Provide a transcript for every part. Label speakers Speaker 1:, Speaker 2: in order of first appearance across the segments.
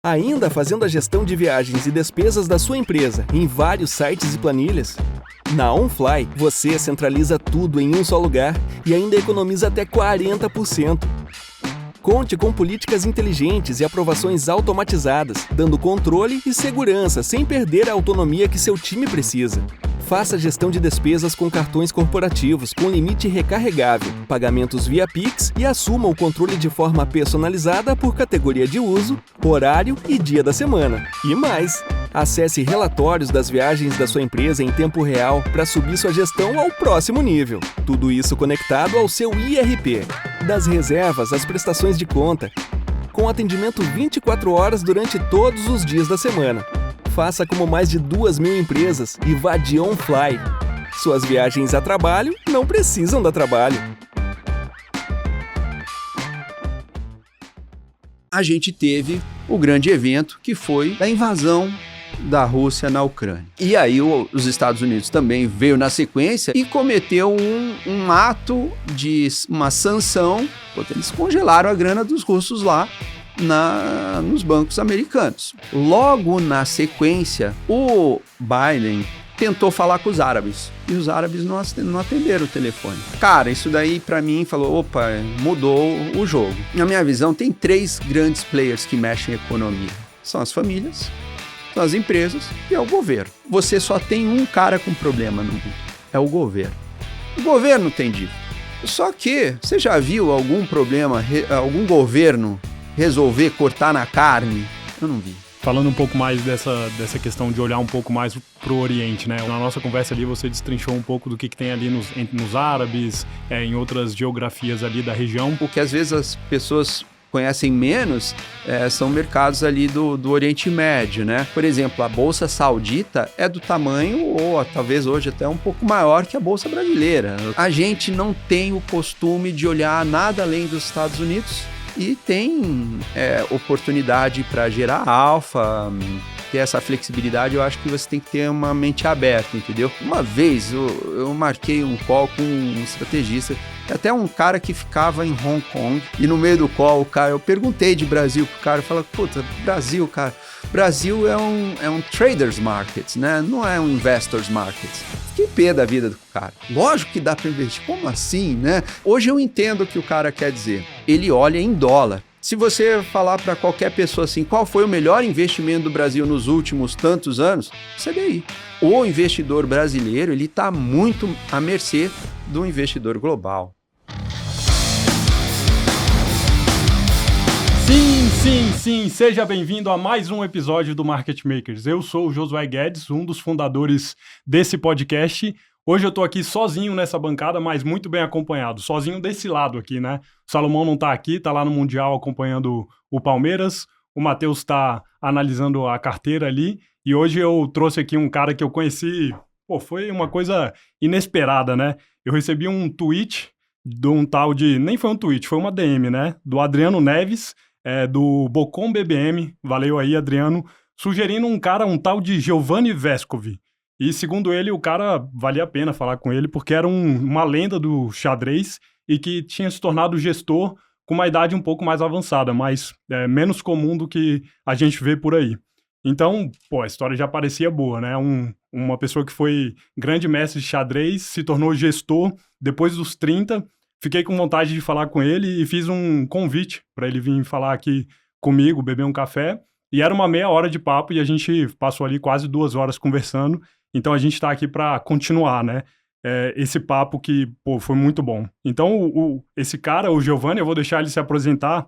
Speaker 1: Ainda fazendo a gestão de viagens e despesas da sua empresa em vários sites e planilhas? Na OnFly, você centraliza tudo em um só lugar e ainda economiza até 40%. Conte com políticas inteligentes e aprovações automatizadas, dando controle e segurança sem perder a autonomia que seu time precisa. Faça gestão de despesas com cartões corporativos com limite recarregável, pagamentos via Pix e assuma o controle de forma personalizada por categoria de uso, horário e dia da semana. E mais! Acesse relatórios das viagens da sua empresa em tempo real para subir sua gestão ao próximo nível. Tudo isso conectado ao seu IRP. Das reservas às prestações de conta, com atendimento 24 horas durante todos os dias da semana. Faça como mais de 2.000 empresas e vá de OnFly. Suas viagens a trabalho não precisam dar trabalho.
Speaker 2: A gente teve o grande evento que foi a invasão da Rússia na Ucrânia. E aí os Estados Unidos também veio na sequência e cometeu um ato de uma sanção. Eles congelaram a grana dos russos lá nos bancos americanos. Logo na sequência, o Biden tentou falar com os árabes e os árabes não atenderam o telefone. Cara, isso daí pra mim falou, opa, mudou o jogo. Na minha visão, tem 3 grandes players que mexem em economia. São as famílias, são as empresas e é o governo. Você só tem um cara com problema no mundo, é o governo. O governo tem dívida. Só que, você já viu algum problema, algum governo resolver cortar na carne? Eu não vi.
Speaker 3: Falando um pouco mais dessa questão de olhar um pouco mais pro Oriente, né? Na nossa conversa ali você destrinchou um pouco do que tem ali nos árabes, em outras geografias ali da região.
Speaker 2: O que às vezes as pessoas conhecem menos são mercados ali do Oriente Médio, né? Por exemplo, a Bolsa Saudita é do tamanho, ou talvez hoje até um pouco maior que a Bolsa Brasileira. A gente não tem o costume de olhar nada além dos Estados Unidos e tem oportunidade para gerar alfa, ter essa flexibilidade. Eu acho que você tem que ter uma mente aberta, entendeu? Uma vez eu marquei um call com um estrategista, até um cara que ficava em Hong Kong, e no meio do call, eu perguntei de Brasil pro cara, falei, puta, Brasil, cara, Brasil é um traders market, né? Não é um investors market. Que pé da vida do cara. Lógico que dá para investir. Como assim, né? Hoje eu entendo o que o cara quer dizer. Ele olha em dólar. Se você falar para qualquer pessoa assim, qual foi o melhor investimento do Brasil nos últimos tantos anos? CDI. O investidor brasileiro, ele está muito à mercê do investidor global.
Speaker 3: Sim, seja bem-vindo a mais um episódio do Market Makers. Eu sou o Josué Guedes, um dos fundadores desse podcast. Hoje eu tô aqui sozinho nessa bancada, mas muito bem acompanhado, sozinho desse lado aqui, né? O Salomão não tá aqui, tá lá no Mundial acompanhando o Palmeiras, o Matheus tá analisando a carteira ali, e hoje eu trouxe aqui um cara que eu conheci, foi uma coisa inesperada, né? Eu recebi um tweet de um tal de, nem foi um tweet, foi uma DM, né? Do Adriano Neves, do Bocom BBM, valeu aí, Adriano, sugerindo um tal de Giovanni Vescovi. E segundo ele, o cara valia a pena falar com ele, porque era uma lenda do xadrez e que tinha se tornado gestor com uma idade um pouco mais avançada, mas menos comum do que a gente vê por aí. Então, a história já parecia boa, né? Uma pessoa que foi grande mestre de xadrez, se tornou gestor depois dos 30. Fiquei com vontade de falar com ele e fiz um convite para ele vir falar aqui comigo, beber um café. E era uma meia hora de papo e a gente passou ali quase 2 horas conversando. Então a gente está aqui para continuar, né? Esse papo que, foi muito bom. Então esse cara, o Giovanni, eu vou deixar ele se apresentar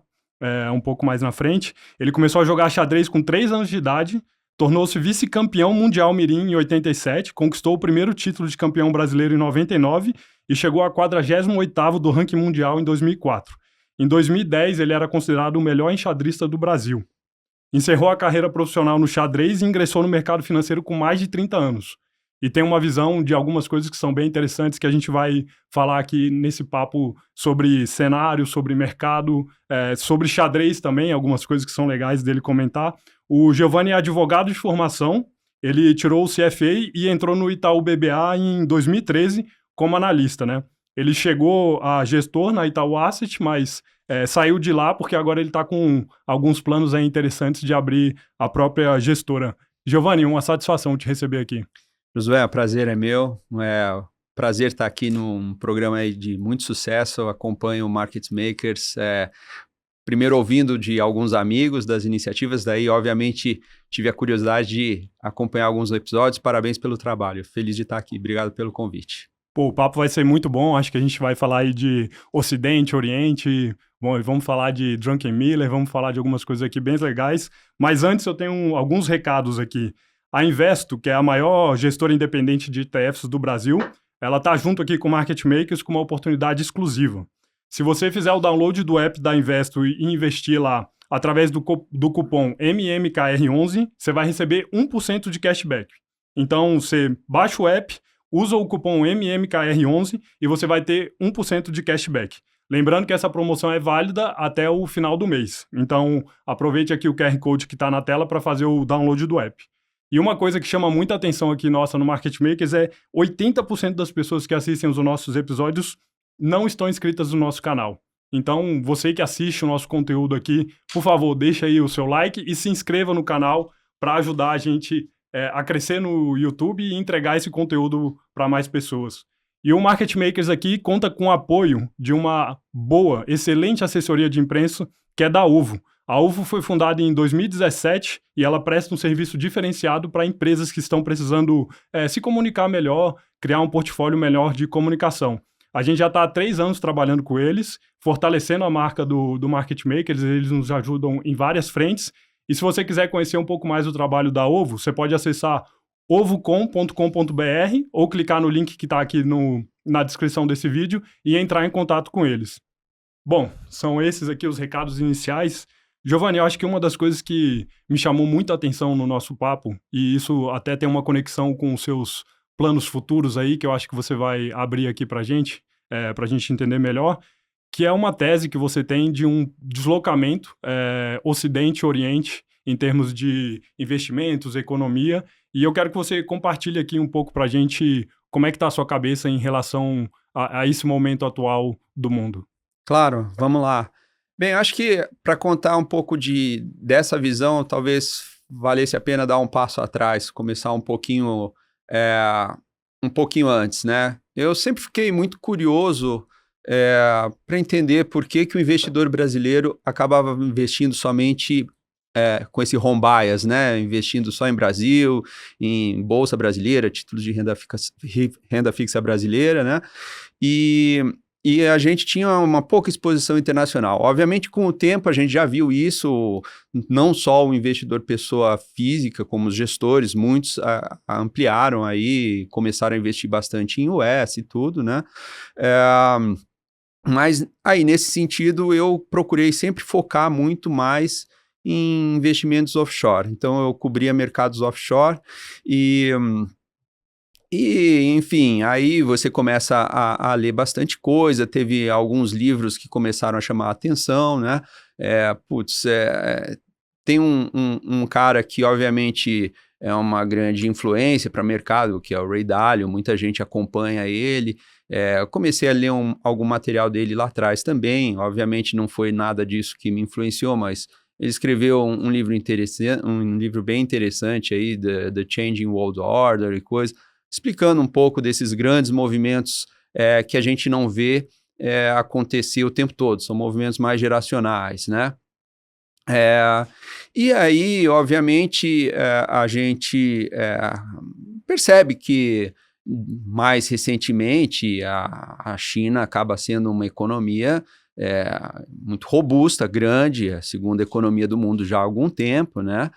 Speaker 3: um pouco mais na frente. Ele começou a jogar xadrez com 3 anos de idade, tornou-se vice-campeão mundial mirim em 87, conquistou o primeiro título de campeão brasileiro em 99 e chegou a 48º do ranking mundial em 2004. Em 2010, ele era considerado o melhor enxadrista do Brasil. Encerrou a carreira profissional no xadrez e ingressou no mercado financeiro com mais de 30 anos. E tem uma visão de algumas coisas que são bem interessantes que a gente vai falar aqui nesse papo sobre cenário, sobre mercado, sobre xadrez também, algumas coisas que são legais dele comentar. O Giovanni é advogado de formação, ele tirou o CFA e entrou no Itaú BBA em 2013 como analista, né? Ele chegou a gestor na Itaú Asset, mas saiu de lá porque agora ele está com alguns planos aí interessantes de abrir a própria gestora. Giovanni, uma satisfação te receber aqui.
Speaker 2: Josué, o prazer é meu. Prazer estar aqui num programa aí de muito sucesso. Eu acompanho o Market Makers, primeiro ouvindo de alguns amigos das iniciativas, daí obviamente tive a curiosidade de acompanhar alguns episódios. Parabéns pelo trabalho. Feliz de estar aqui. Obrigado pelo convite.
Speaker 3: Pô, o papo vai ser muito bom. Acho que a gente vai falar aí de Ocidente, Oriente. Bom, e vamos falar de Druckenmiller, vamos falar de algumas coisas aqui bem legais. Mas antes eu tenho alguns recados aqui. A Investo, que é a maior gestora independente de ETFs do Brasil, ela está junto aqui com o Market Makers com uma oportunidade exclusiva. Se você fizer o download do app da Investo e investir lá através do cupom MMKR11, você vai receber 1% de cashback. Então, você baixa o app, usa o cupom MMKR11 e você vai ter 1% de cashback. Lembrando que essa promoção é válida até o final do mês. Então, aproveite aqui o QR Code que está na tela para fazer o download do app. E uma coisa que chama muita atenção aqui nossa no Market Makers é 80% das pessoas que assistem os nossos episódios não estão inscritas no nosso canal. Então, você que assiste o nosso conteúdo aqui, por favor, deixa aí o seu like e se inscreva no canal para ajudar a gente a crescer no YouTube e entregar esse conteúdo para mais pessoas. E o Market Makers aqui conta com o apoio de uma boa, excelente assessoria de imprensa, que é da Ovo. A Ovo foi fundada em 2017 e ela presta um serviço diferenciado para empresas que estão precisando se comunicar melhor, criar um portfólio melhor de comunicação. A gente já está há 3 anos trabalhando com eles, fortalecendo a marca do Market Makers, eles nos ajudam em várias frentes. E se você quiser conhecer um pouco mais do trabalho da Ovo, você pode acessar ovocom.com.br ou clicar no link que está aqui na descrição desse vídeo e entrar em contato com eles. Bom, são esses aqui os recados iniciais. Giovanni, eu acho que uma das coisas que me chamou muita atenção no nosso papo, e isso até tem uma conexão com os seus planos futuros aí, que eu acho que você vai abrir aqui para a gente entender melhor, que é uma tese que você tem de um deslocamento Ocidente-Oriente em termos de investimentos, economia, e eu quero que você compartilhe aqui um pouco para a gente como é que está a sua cabeça em relação a esse momento atual do mundo.
Speaker 2: Claro, vamos lá. Bem, acho que para contar um pouco dessa visão, talvez valesse a pena dar um passo atrás, começar um pouquinho antes, né? Eu sempre fiquei muito curioso para entender por que o investidor brasileiro acabava investindo somente com esse home bias, né? Investindo só em Brasil, em Bolsa Brasileira, títulos de renda fixa brasileira, né? E a gente tinha uma pouca exposição internacional. Obviamente, com o tempo, a gente já viu isso, não só o investidor pessoa física, como os gestores, muitos ampliaram aí, começaram a investir bastante em US e tudo, né? Mas aí, nesse sentido, eu procurei sempre focar muito mais em investimentos offshore. Então, eu cobria mercados offshore e enfim, aí você começa a ler bastante coisa, teve alguns livros que começaram a chamar a atenção, né? Tem um cara que, obviamente, é uma grande influência para o mercado, que é o Ray Dalio, muita gente acompanha ele. Eu comecei a ler algum material dele lá atrás também, obviamente não foi nada disso que me influenciou, mas ele escreveu um livro interessante, um livro bem interessante aí, The Changing World Order e coisa, explicando um pouco desses grandes movimentos que a gente não vê acontecer o tempo todo, são movimentos mais geracionais, né? E aí, obviamente, a gente percebe que mais recentemente a China acaba sendo uma economia muito robusta, grande, a segunda economia do mundo já há algum tempo, né?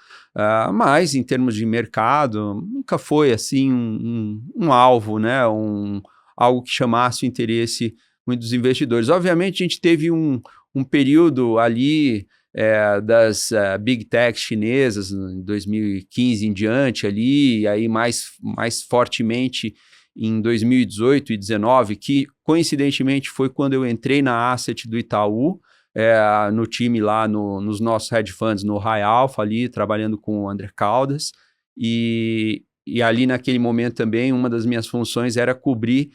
Speaker 2: Mas em termos de mercado, nunca foi assim um alvo, né? Algo que chamasse o interesse muito dos investidores. Obviamente, a gente teve um período ali das Big Tech chinesas, em 2015 em diante ali, e aí mais fortemente em 2018 e 2019, que coincidentemente foi quando eu entrei na Asset do Itaú, no time lá, nos nossos hedge funds, no High Alpha ali, trabalhando com o André Caldas, e ali naquele momento também, uma das minhas funções era cobrir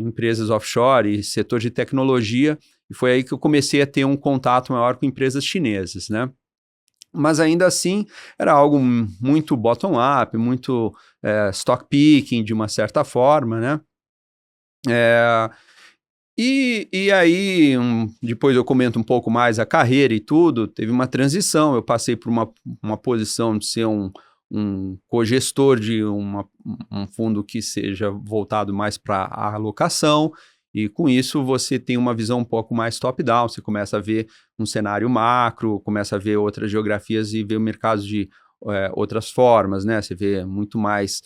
Speaker 2: empresas offshore e setor de tecnologia, E foi aí que eu comecei a ter um contato maior com empresas chinesas, né? Mas ainda assim, era algo muito bottom-up, muito stock picking, de uma certa forma, né? E aí, depois eu comento um pouco mais a carreira e tudo, teve uma transição, eu passei por uma posição de ser um cogestor de um fundo que seja voltado mais para a alocação, e com isso você tem uma visão um pouco mais top-down, você começa a ver um cenário macro, começa a ver outras geografias e ver o mercado de outras formas, né? Você vê muito mais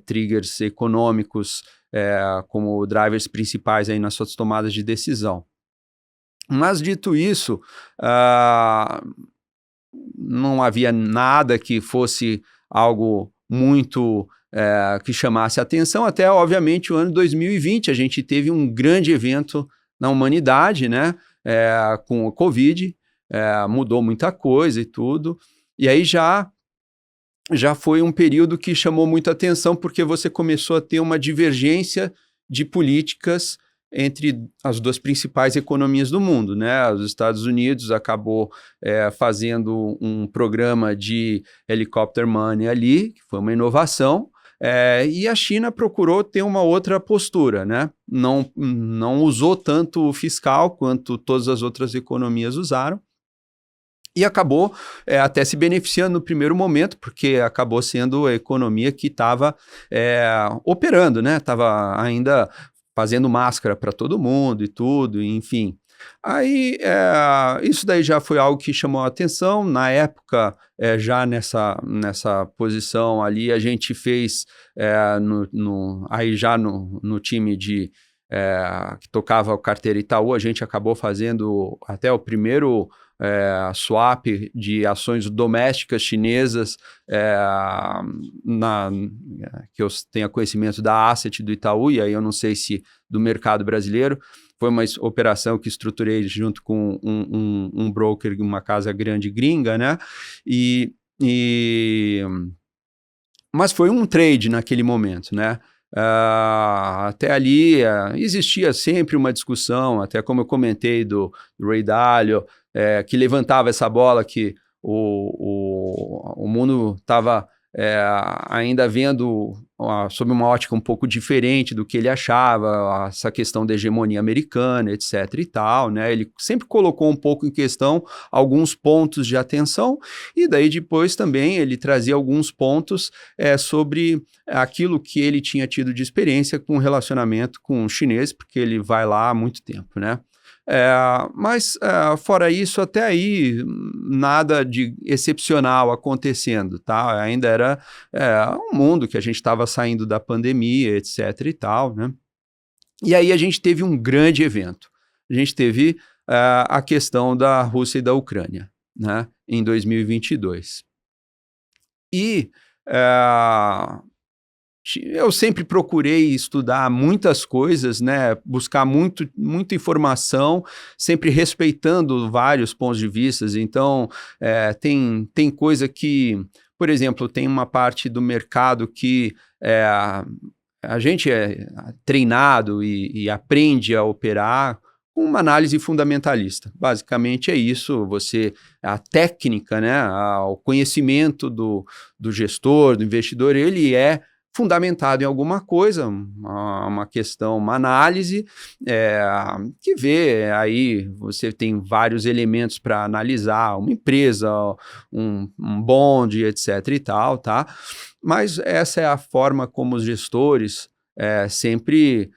Speaker 2: triggers econômicos como drivers principais aí nas suas tomadas de decisão. Mas dito isso, não havia nada que fosse algo muito que chamasse atenção, até obviamente o ano 2020 a gente teve um grande evento na humanidade, né, com o Covid, mudou muita coisa e tudo, e aí já foi um período que chamou muita atenção porque você começou a ter uma divergência de políticas entre as duas principais economias do mundo, né? Os Estados Unidos acabou fazendo um programa de helicopter money ali, que foi uma inovação, e a China procurou ter uma outra postura, né? Não usou tanto o fiscal quanto todas as outras economias usaram, e acabou até se beneficiando no primeiro momento, porque acabou sendo a economia que estava operando, né? Estava ainda fazendo máscara para todo mundo e tudo, enfim. Aí, isso daí já foi algo que chamou a atenção. Na época, já nessa posição ali, a gente fez, aí já no time que tocava o carteira Itaú, a gente acabou fazendo até o primeiro swap de ações domésticas chinesas, que eu tenha conhecimento da asset do Itaú, e aí eu não sei se do mercado brasileiro. Foi uma operação que estruturei junto com um broker, uma casa grande gringa, né? Mas foi um trade naquele momento, né? Até ali existia sempre uma discussão, até como eu comentei do Ray Dalio, que levantava essa bola que o mundo estava ainda vendo sob uma ótica um pouco diferente do que ele achava, essa questão da hegemonia americana, etc. e tal, né? Ele sempre colocou um pouco em questão alguns pontos de atenção, e daí depois também ele trazia alguns pontos sobre aquilo que ele tinha tido de experiência com relacionamento com o chinês, porque ele vai lá há muito tempo, né? Mas fora isso, até aí nada de excepcional acontecendo, tá? Ainda era um mundo que a gente estava saindo da pandemia, etc. e tal, né? E aí a gente teve um grande evento. A gente teve a questão da Rússia e da Ucrânia, né? Em 2022. E eu sempre procurei estudar muitas coisas, né? Buscar muita informação, sempre respeitando vários pontos de vista. Então, tem coisa que, por exemplo, tem uma parte do mercado que a gente é treinado e aprende a operar com uma análise fundamentalista. Basicamente é isso, a técnica, né? O conhecimento do gestor, do investidor, ele é fundamentado em alguma coisa, uma questão, uma análise, que vê aí, você tem vários elementos para analisar, uma empresa, um bond, etc. e tal, tá? Mas essa é a forma como os gestores sempre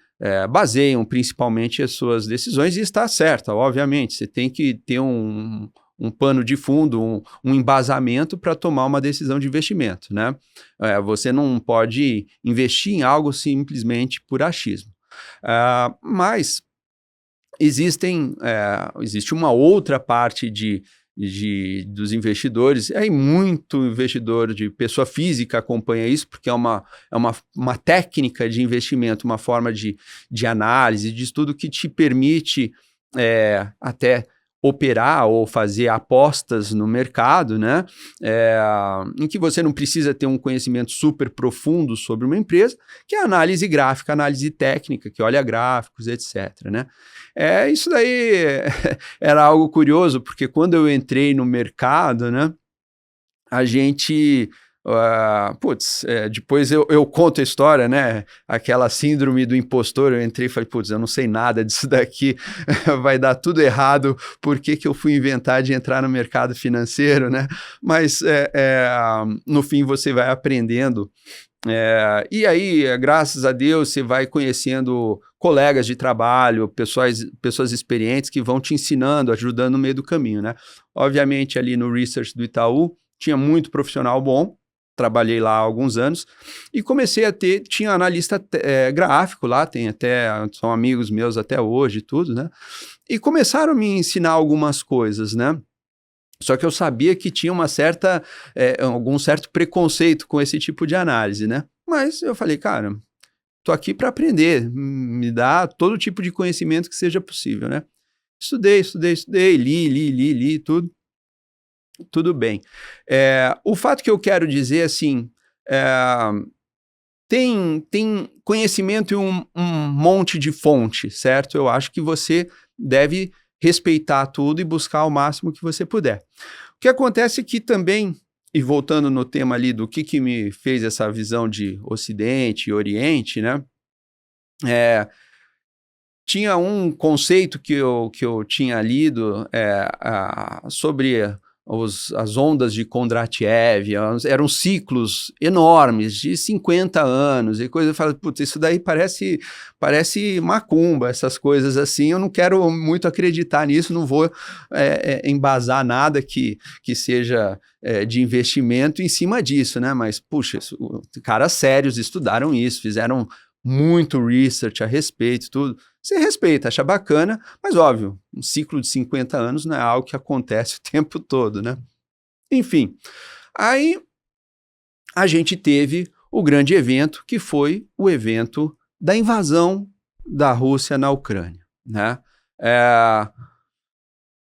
Speaker 2: baseiam principalmente as suas decisões, e está certa, obviamente, você tem que ter um pano de fundo, um embasamento para tomar uma decisão de investimento, né? Você não pode investir em algo simplesmente por achismo. Mas existe uma outra parte dos investidores, aí muito investidor de pessoa física acompanha isso, porque é uma técnica de investimento, uma forma de análise, de estudo que te permite até operar ou fazer apostas no mercado, né? Em que você não precisa ter um conhecimento super profundo sobre uma empresa, que é a análise gráfica, análise técnica, que olha gráficos, etc., né? Isso daí era algo curioso, porque quando eu entrei no mercado, né, a gente... depois eu conto a história, né? Aquela síndrome do impostor, eu entrei e falei, eu não sei nada disso daqui, vai dar tudo errado, por que eu fui inventar de entrar no mercado financeiro, né? Mas no fim você vai aprendendo, e aí, graças a Deus, você vai conhecendo colegas de trabalho, pessoas experientes que vão te ensinando, ajudando no meio do caminho, né? Obviamente, ali no Research do Itaú, tinha muito profissional bom, trabalhei lá há alguns anos, e comecei a tinha analista gráfico lá, são amigos meus até hoje e tudo, né? E começaram a me ensinar algumas coisas, né? Só que eu sabia que tinha algum certo preconceito com esse tipo de análise, né? Mas eu falei, cara, tô aqui para aprender, me dá todo tipo de conhecimento que seja possível, né? Estudei, li, tudo. Tudo bem. O fato que eu quero dizer, assim, tem conhecimento em um monte de fonte, certo? Eu acho que você deve respeitar tudo e buscar o máximo que você puder. O que acontece é que também, e voltando no tema ali do que me fez essa visão de Ocidente e Oriente, né? Tinha um conceito que eu tinha lido sobre as ondas de Kondratiev, eram ciclos enormes de 50 anos e coisa. Eu falei, isso daí parece macumba, essas coisas assim, eu não quero muito acreditar nisso, não vou embasar nada que seja de investimento em cima disso, né? Mas, puxa, caras sérios estudaram isso, fizeram muito research a respeito, tudo. Você respeita, acha bacana, mas óbvio, um ciclo de 50 anos não é algo que acontece o tempo todo, né? Enfim, aí a gente teve o grande evento, que foi o evento da invasão da Rússia na Ucrânia, né?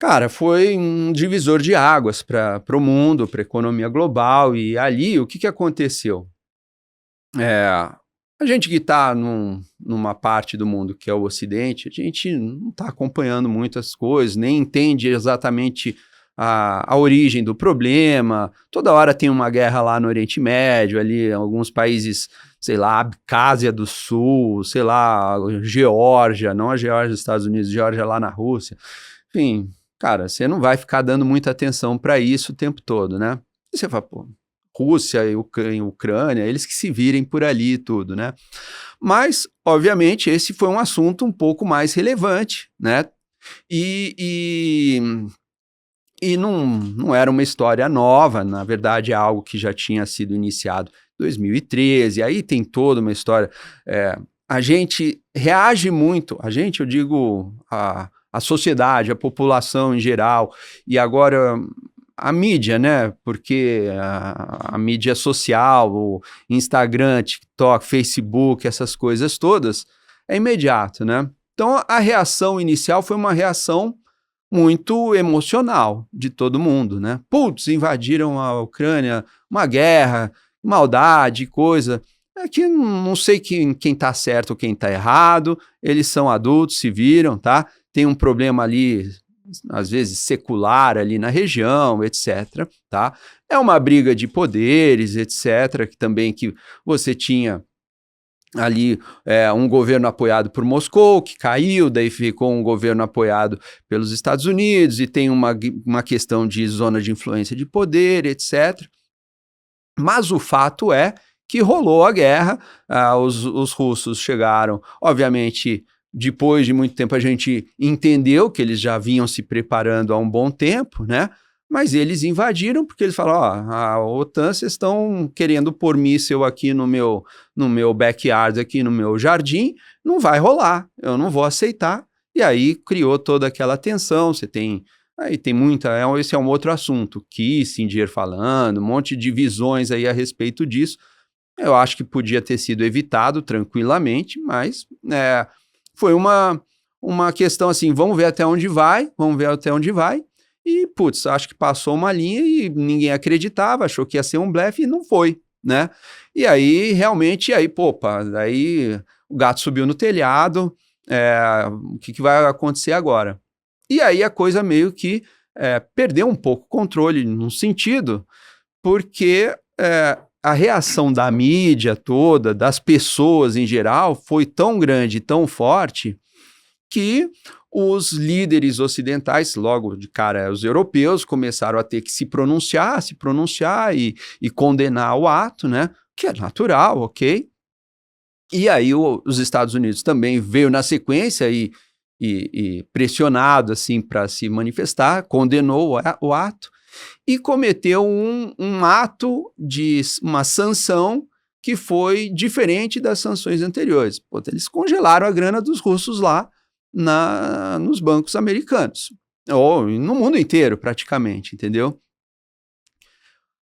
Speaker 2: Cara, foi um divisor de águas para o mundo, para a economia global, e ali o que aconteceu? A gente que está numa parte do mundo que é o Ocidente, a gente não está acompanhando muitas coisas, nem entende exatamente a origem do problema. Toda hora tem uma guerra lá no Oriente Médio, ali em alguns países, sei lá, Abcásia do Sul, sei lá, Geórgia, não a Geórgia dos Estados Unidos, Geórgia lá na Rússia. Enfim, cara, você não vai ficar dando muita atenção para isso o tempo todo, né? E você fala, Rússia e Ucrânia, eles que se virem por ali e tudo, né? Mas, obviamente, esse foi um assunto um pouco mais relevante, né? E não era uma história nova, na verdade é algo que já tinha sido iniciado em 2013, aí tem toda uma história. A gente reage muito, eu digo a sociedade, a população em geral, e agora a mídia, né? Porque a mídia social, o Instagram, TikTok, Facebook, essas coisas todas, é imediato, né? Então, a reação inicial foi uma reação muito emocional de todo mundo, né? Invadiram a Ucrânia, uma guerra, maldade, coisa. É que não sei quem tá certo ou quem tá errado, eles são adultos, se viram, tá? Tem um problema ali, às vezes secular ali na região, etc, tá? É uma briga de poderes, etc, que você tinha ali um governo apoiado por Moscou, que caiu, daí ficou um governo apoiado pelos Estados Unidos, e tem uma questão de zona de influência de poder, etc. Mas o fato é que rolou a guerra, os russos chegaram, obviamente. Depois de muito tempo a gente entendeu que eles já vinham se preparando há um bom tempo, né? Mas eles invadiram porque eles falaram, a OTAN, vocês estão querendo pôr míssil aqui no meu backyard, aqui no meu jardim, não vai rolar, eu não vou aceitar. E aí criou toda aquela tensão, aí tem esse é um outro assunto, Kissinger falando, um monte de visões aí a respeito disso. Eu acho que podia ter sido evitado tranquilamente, mas... foi uma uma questão assim, vamos ver até onde vai, e, putz, acho que passou uma linha e ninguém acreditava, achou que ia ser um blefe e não foi, né? E aí, realmente, daí o gato subiu no telhado, o que vai acontecer agora? E aí a coisa meio que perdeu um pouco o controle num sentido, porque a reação da mídia toda, das pessoas em geral, foi tão grande, tão forte, que os líderes ocidentais, logo de cara os europeus, começaram a ter que se pronunciar e condenar o ato, né? Que é natural, ok? E aí os Estados Unidos também veio na sequência e pressionado assim para se manifestar, condenou o ato e cometeu um ato de uma sanção que foi diferente das sanções anteriores. Eles congelaram a grana dos russos lá nos bancos americanos, ou no mundo inteiro praticamente, entendeu?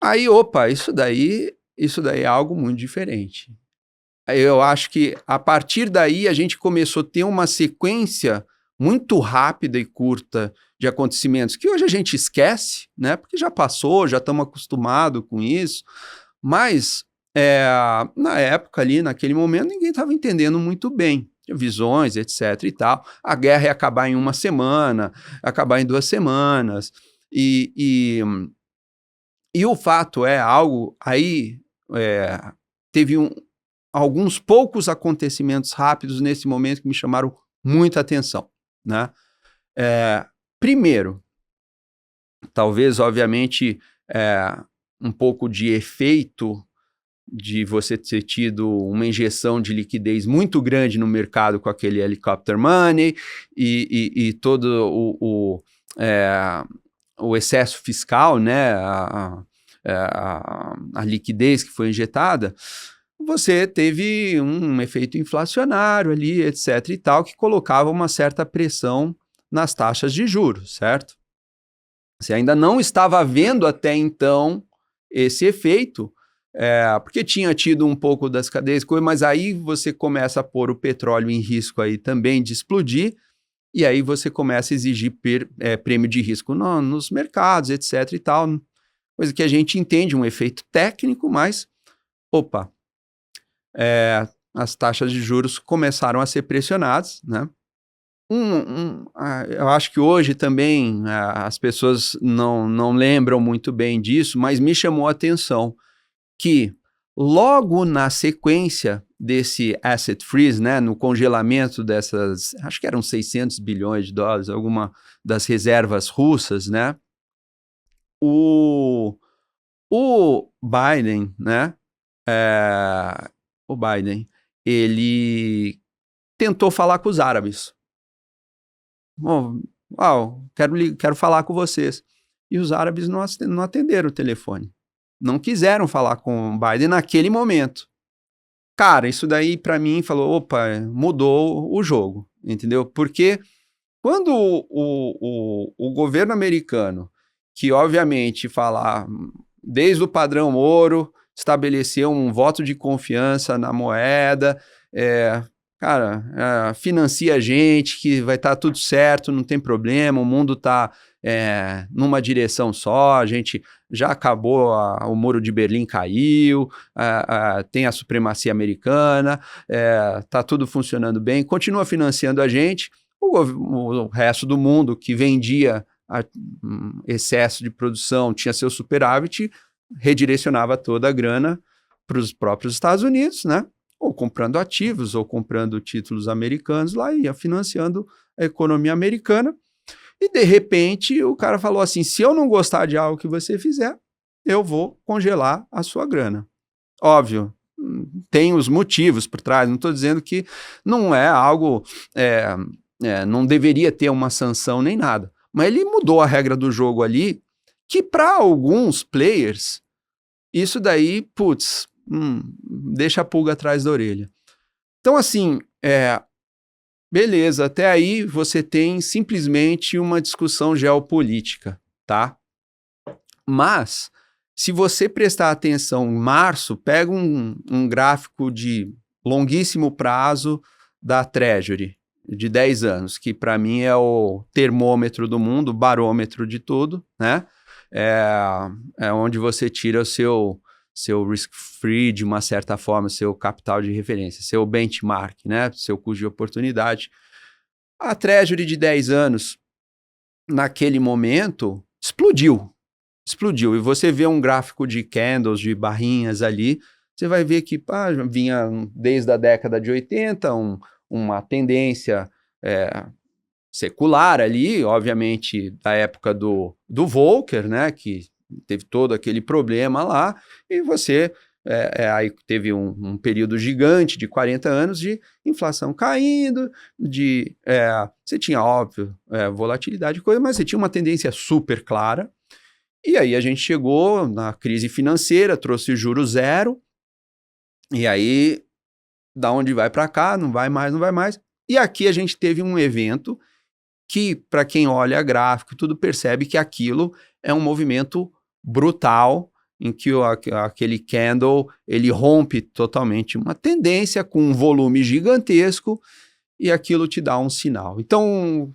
Speaker 2: Aí, isso daí é algo muito diferente. Eu acho que a partir daí a gente começou a ter uma sequência muito rápida e curta de acontecimentos que hoje a gente esquece, né? Porque já passou, já estamos acostumados com isso, mas na época ali, naquele momento, ninguém estava entendendo muito bem. Visões, etc. e tal. A guerra ia acabar em uma semana, acabar em 2 semanas, e o fato algo aí, teve alguns poucos acontecimentos rápidos nesse momento que me chamaram muita atenção, né? Primeiro, talvez, obviamente, um pouco de efeito de você ter tido uma injeção de liquidez muito grande no mercado com aquele helicopter money e todo o excesso fiscal, né, a liquidez que foi injetada, você teve um efeito inflacionário ali, etc. e tal, que colocava uma certa pressão nas taxas de juros, certo? Você ainda não estava vendo até então esse efeito, porque tinha tido um pouco das cadeias, mas aí você começa a pôr o petróleo em risco aí também de explodir, e aí você começa a exigir prêmio de risco nos mercados, etc. e tal, coisa que a gente entende, um efeito técnico, mas, as taxas de juros começaram a ser pressionadas, né? Eu acho que hoje também as pessoas não lembram muito bem disso, mas me chamou a atenção que logo na sequência desse asset freeze, né, no congelamento dessas, acho que eram 600 bilhões de dólares, alguma das reservas russas, né, o Biden, né, ele tentou falar com os árabes. Quero falar com vocês. E os árabes não atenderam o telefone. Não quiseram falar com o Biden naquele momento. Cara, isso daí para mim falou, mudou o jogo, entendeu? Porque quando o governo americano, que obviamente fala desde o padrão ouro, estabeleceu um voto de confiança na moeda, financia a gente, que vai estar tudo certo, não tem problema, o mundo está numa direção só, a gente já acabou, o Muro de Berlim caiu, tem a supremacia americana, está tudo funcionando bem, continua financiando a gente, o resto do mundo que vendia excesso de produção, tinha seu superávit, redirecionava toda a grana para os próprios Estados Unidos, né? Ou comprando ativos, ou comprando títulos americanos lá, ia financiando a economia americana. E, de repente, o cara falou assim, se eu não gostar de algo que você fizer, eu vou congelar a sua grana. Óbvio, tem os motivos por trás, não estou dizendo que não é algo, não deveria ter uma sanção nem nada. Mas ele mudou a regra do jogo ali, que para alguns players, isso daí, deixa a pulga atrás da orelha. Então, assim, beleza, até aí você tem simplesmente uma discussão geopolítica, tá? Mas, se você prestar atenção em março, pega um gráfico de longuíssimo prazo da Treasury, de 10 anos, que para mim é o termômetro do mundo, o barômetro de tudo, né? É onde você tira o seu risk-free, de uma certa forma, seu capital de referência, seu benchmark, né? Seu custo de oportunidade. A Treasury de 10 anos, naquele momento, explodiu. E você vê um gráfico de candles, de barrinhas ali, você vai ver que vinha desde a década de 80, uma tendência secular ali, obviamente da época do Volcker, né, que teve todo aquele problema lá, e você aí teve um período gigante de 40 anos de inflação caindo, você tinha, óbvio, volatilidade e coisa, mas você tinha uma tendência super clara. E aí a gente chegou na crise financeira, trouxe juros zero, e aí da onde vai para cá, não vai mais. E aqui a gente teve um evento que, para quem olha gráfico, tudo percebe que aquilo é um movimento brutal, em que aquele candle, ele rompe totalmente uma tendência com um volume gigantesco, e aquilo te dá um sinal. Então,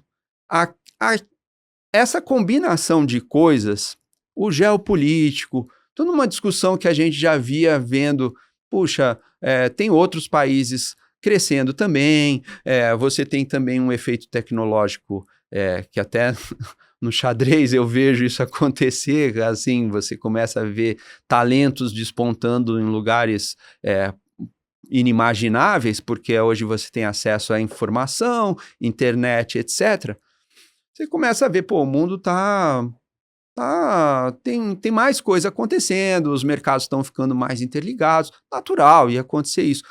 Speaker 2: essa combinação de coisas, o geopolítico, toda uma discussão que a gente já via vendo, puxa, tem outros países crescendo também, você tem também um efeito tecnológico que até no xadrez eu vejo isso acontecer, assim, você começa a ver talentos despontando em lugares inimagináveis, porque hoje você tem acesso à informação, internet, etc. Você começa a ver, o mundo tem mais coisa acontecendo, os mercados estão ficando mais interligados, natural, ia acontecer isso.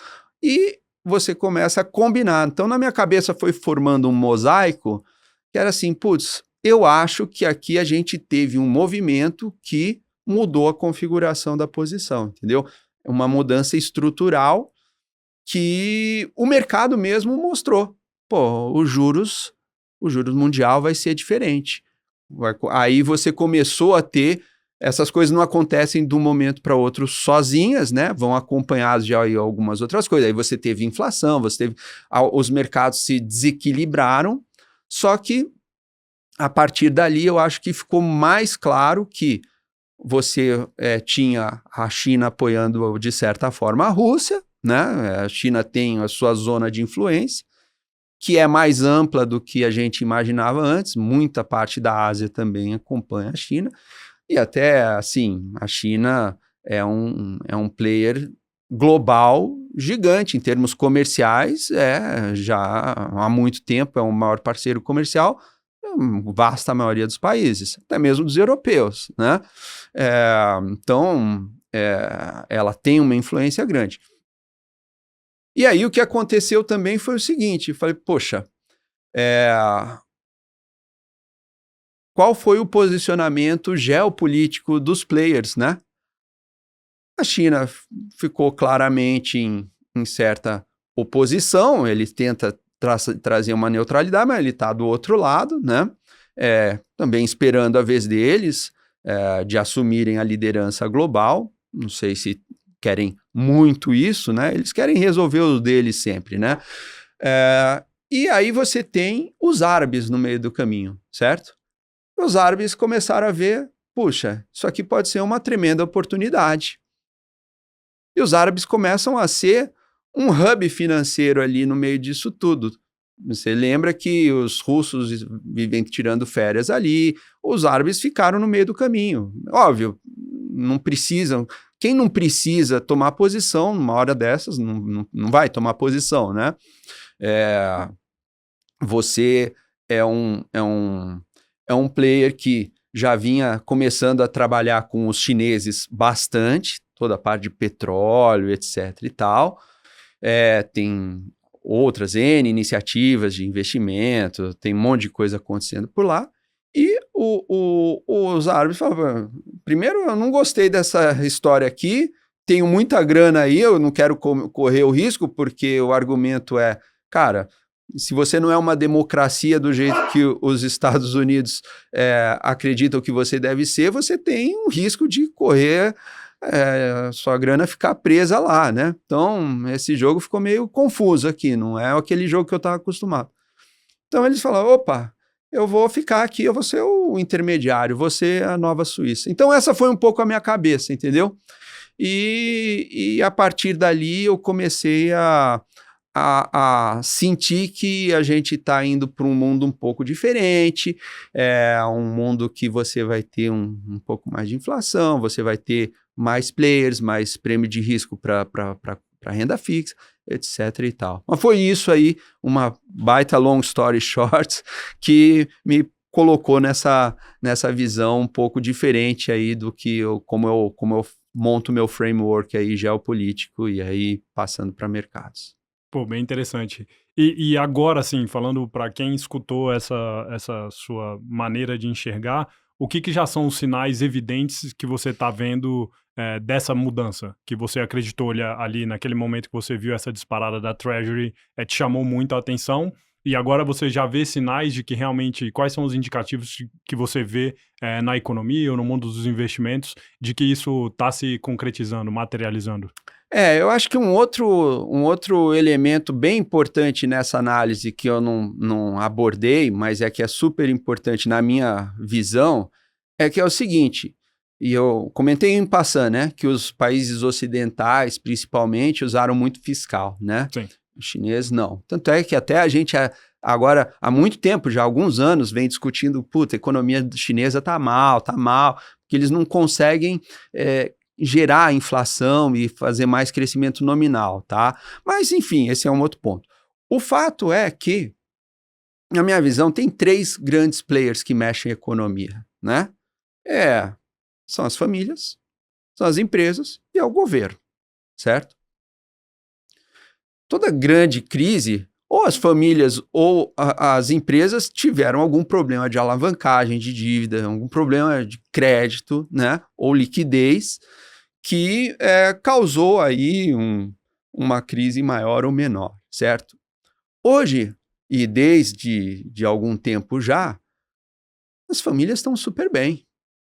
Speaker 2: E você começa a combinar. Então, na minha cabeça foi formando um mosaico, que era assim, eu acho que aqui a gente teve um movimento que mudou a configuração da posição, entendeu? Uma mudança estrutural que o mercado mesmo mostrou. O juros mundial vai ser diferente. Aí você começou a ter, essas coisas não acontecem de um momento para outro sozinhas, né? Vão acompanhadas de algumas outras coisas. Aí você teve inflação, os mercados se desequilibraram, só que a partir dali eu acho que ficou mais claro que você tinha a China apoiando de certa forma a Rússia, né? A China tem a sua zona de influência, que é mais ampla do que a gente imaginava antes, muita parte da Ásia também acompanha a China, e até, assim, a China é um player global gigante em termos comerciais, já há muito tempo é o maior parceiro comercial, vasta maioria dos países, até mesmo dos europeus, né? Então, ela tem uma influência grande. E aí o que aconteceu também foi o seguinte, eu falei, poxa, qual foi o posicionamento geopolítico dos players, né? A China ficou claramente em certa oposição, ele tenta trazer uma neutralidade, mas ele está do outro lado, né? Também esperando a vez deles de assumirem a liderança global, não sei se querem muito isso, né? Eles querem resolver o deles sempre, né? E aí você tem os árabes no meio do caminho, certo? Os árabes começaram a ver, puxa, isso aqui pode ser uma tremenda oportunidade. E os árabes começam a ser um hub financeiro ali no meio disso tudo. Você lembra que os russos vivem tirando férias ali, os árabes ficaram no meio do caminho. Óbvio, não precisam. Quem não precisa tomar posição numa hora dessas, não vai tomar posição, né? Você é um player que já vinha começando a trabalhar com os chineses bastante, toda a parte de petróleo, etc. e tal. Tem outras N iniciativas de investimento, tem um monte de coisa acontecendo por lá. E os árabes falavam, primeiro, eu não gostei dessa história aqui, tenho muita grana aí, eu não quero correr o risco, porque o argumento cara, se você não é uma democracia do jeito que os Estados Unidos acreditam que você deve ser, você tem um risco de correr, sua grana ficar presa lá, né? Então, esse jogo ficou meio confuso aqui, não é aquele jogo que eu estava acostumado. Então eles falaram, opa, eu vou ficar aqui, eu vou ser o intermediário, vou ser a Nova Suíça. Então essa foi um pouco a minha cabeça, entendeu? E a partir dali eu comecei a sentir que a gente está indo para um mundo um pouco diferente, um mundo que você vai ter um pouco mais de inflação, você vai ter mais players, mais prêmio de risco para renda fixa, etc e tal. Mas foi isso aí, uma baita long story short, que me colocou nessa visão um pouco diferente aí do que como eu monto meu framework aí geopolítico e aí passando para mercados.
Speaker 3: Pô, bem interessante. E agora, assim, falando para quem escutou essa sua maneira de enxergar, o que já são os sinais evidentes que você está vendo dessa mudança? Que você acreditou ali naquele momento que você viu essa disparada da Treasury, te chamou muito a atenção, e agora você já vê sinais de que realmente, quais são os indicativos que você vê na economia ou no mundo dos investimentos, de que isso está se concretizando, materializando?
Speaker 2: Eu acho que um outro elemento bem importante nessa análise que eu não abordei, mas que é super importante na minha visão, que é o seguinte, e eu comentei em passant, né, que os países ocidentais, principalmente, usaram muito fiscal, né?
Speaker 3: Sim.
Speaker 2: Os chineses não. Tanto é que até a gente agora, há muito tempo, já há alguns anos, vem discutindo, a economia chinesa tá mal, porque eles não conseguem gerar inflação e fazer mais crescimento nominal, tá? Mas, enfim, esse é um outro ponto. O fato é que, na minha visão, tem 3 grandes players que mexem a economia, né? São as famílias, são as empresas e é o governo, certo? Toda grande crise, ou as famílias ou as empresas tiveram algum problema de alavancagem, de dívida, algum problema de crédito, né? Ou liquidez, que causou aí uma crise maior ou menor, certo? Hoje, e desde algum tempo já, as famílias estão super bem.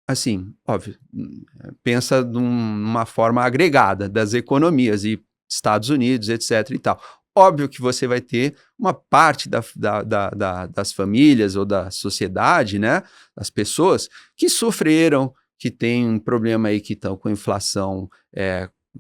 Speaker 2: Assim, óbvio, pensa numa forma agregada das economias e Estados Unidos, etc e tal. Óbvio que você vai ter uma parte das famílias ou da sociedade, né, das pessoas que sofreram, que tem um problema aí que estão com inflação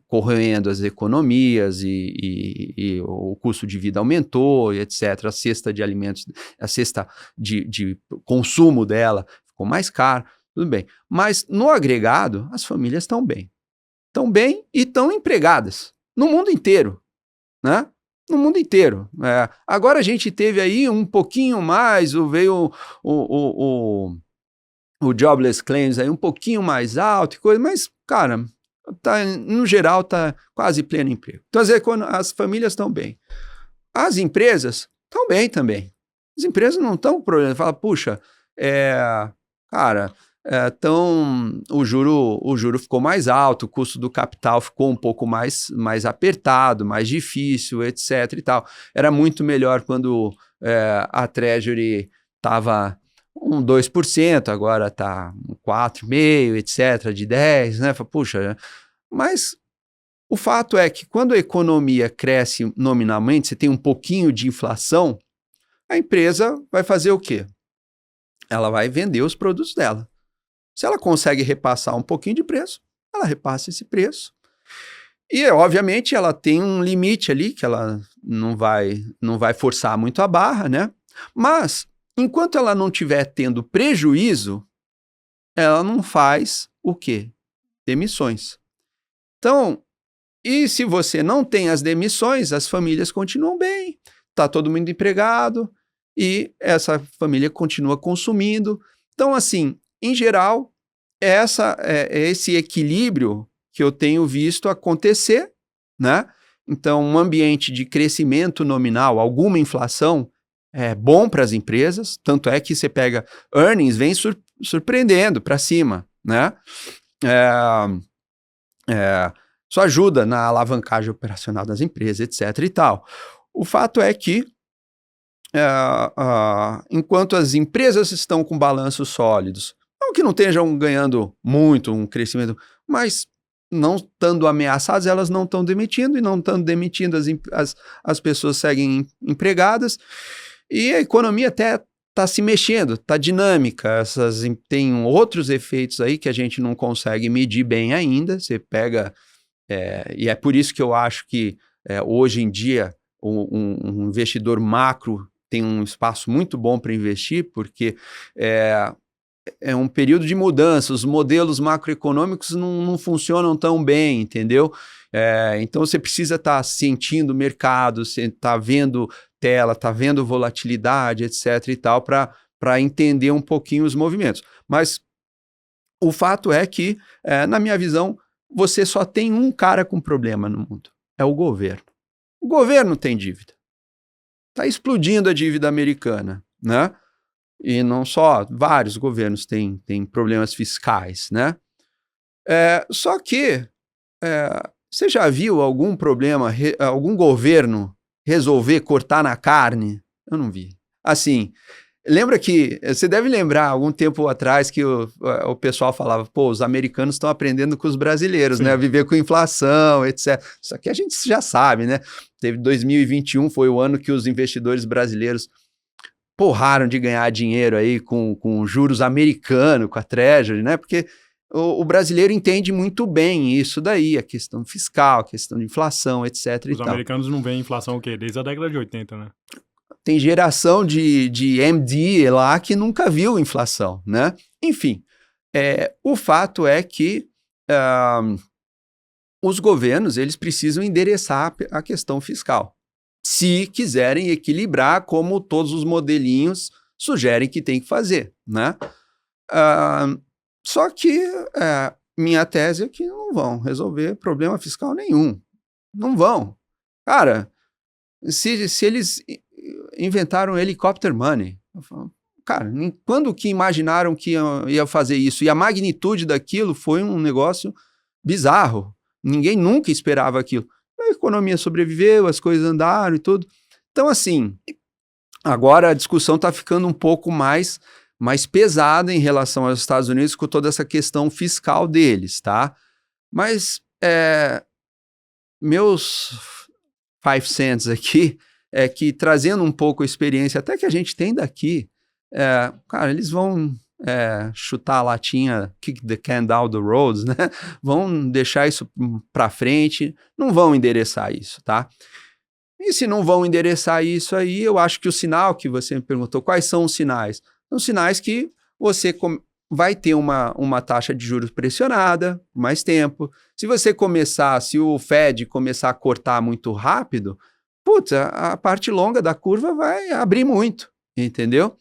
Speaker 2: corroendo as economias e o custo de vida aumentou, e etc. A cesta de alimentos, a cesta de consumo dela ficou mais cara, tudo bem. Mas no agregado, as famílias estão bem. Estão bem e estão empregadas no mundo inteiro, né? No mundo inteiro. Agora a gente teve aí um pouquinho mais, veio o jobless claims aí um pouquinho mais alto e coisa, mas, cara, no geral tá quase pleno emprego. Então as famílias estão bem. As empresas estão bem também. As empresas não estão com problema. Fala, puxa, cara, o juro ficou mais alto, o custo do capital ficou um pouco mais apertado, mais difícil, etc e tal. Era muito melhor quando a Treasury estava 2%, agora está 4,5%, etc, de 10%, né? Puxa, mas o fato é que quando a economia cresce nominalmente, você tem um pouquinho de inflação, a empresa vai fazer o quê? Ela vai vender os produtos dela. Se ela consegue repassar um pouquinho de preço, ela repassa esse preço. E, obviamente, ela tem um limite ali, que ela não vai forçar muito a barra, né? Mas, enquanto ela não estiver tendo prejuízo, ela não faz o quê? Demissões. Então, e se você não tem as demissões, as famílias continuam bem, está todo mundo empregado e essa família continua consumindo. Então, assim, em geral, esse equilíbrio que eu tenho visto acontecer, né? Então, um ambiente de crescimento nominal, alguma inflação, é bom para as empresas, tanto é que você pega earnings, vem surpreendendo para cima, né? Isso ajuda na alavancagem operacional das empresas, etc e tal. O fato é que, enquanto as empresas estão com balanços sólidos, não que não estejam ganhando muito, um crescimento, mas não estando ameaçadas, elas não estão demitindo, e não estando demitindo, as pessoas seguem empregadas. E a economia até está se mexendo, está dinâmica, tem outros efeitos aí que a gente não consegue medir bem ainda, você pega, e é por isso que eu acho que hoje em dia um investidor macro tem um espaço muito bom para investir, porque é um período de mudança, os modelos macroeconômicos não funcionam tão bem, entendeu? Então você precisa estar sentindo o mercado, você está vendo tela, está vendo volatilidade, etc. e tal, para entender um pouquinho os movimentos. Mas o fato é que, na minha visão, você só tem um cara com problema no mundo, é o governo. O governo tem dívida. Está explodindo a dívida americana, né? E não só, vários governos têm problemas fiscais, né? Só que você já viu algum problema, algum governo resolver cortar na carne? Eu não vi. Assim, lembra que, você deve lembrar, algum tempo atrás, que o pessoal falava, pô, os americanos estão aprendendo com os brasileiros, né? A viver com inflação, etc. Isso aqui a gente já sabe, né? Teve 2021, foi o ano que os investidores brasileiros porraram de ganhar dinheiro aí com juros americanos, com a Treasury, né? Porque o brasileiro entende muito bem isso daí, a questão fiscal, a questão de inflação, etc.
Speaker 3: Os americanos não veem inflação o quê? Desde a década de 80, né?
Speaker 2: Tem geração de MD lá que nunca viu inflação, né? Enfim, o fato é que os governos, eles precisam endereçar a questão fiscal, se quiserem equilibrar como todos os modelinhos sugerem que tem que fazer, né? Só que minha tese é que não vão resolver problema fiscal nenhum. Não vão. Cara, se eles inventaram helicopter money, cara, quando que imaginaram que ia fazer isso? E a magnitude daquilo foi um negócio bizarro. Ninguém nunca esperava aquilo. A economia sobreviveu, as coisas andaram e tudo. Então, assim, agora a discussão está ficando um pouco mais pesada em relação aos Estados Unidos com toda essa questão fiscal deles, tá? Mas meus 5 cents aqui é que, trazendo um pouco a experiência até que a gente tem daqui, cara, eles vão chutar a latinha, kick the can down the roads, né? Vão deixar isso para frente, não vão endereçar isso, tá? E se não vão endereçar isso aí, eu acho que o sinal que você me perguntou, quais são os sinais? São sinais que você vai ter uma taxa de juros pressionada por mais tempo. Se o Fed começar a cortar muito rápido, putz, a parte longa da curva vai abrir muito, entendeu?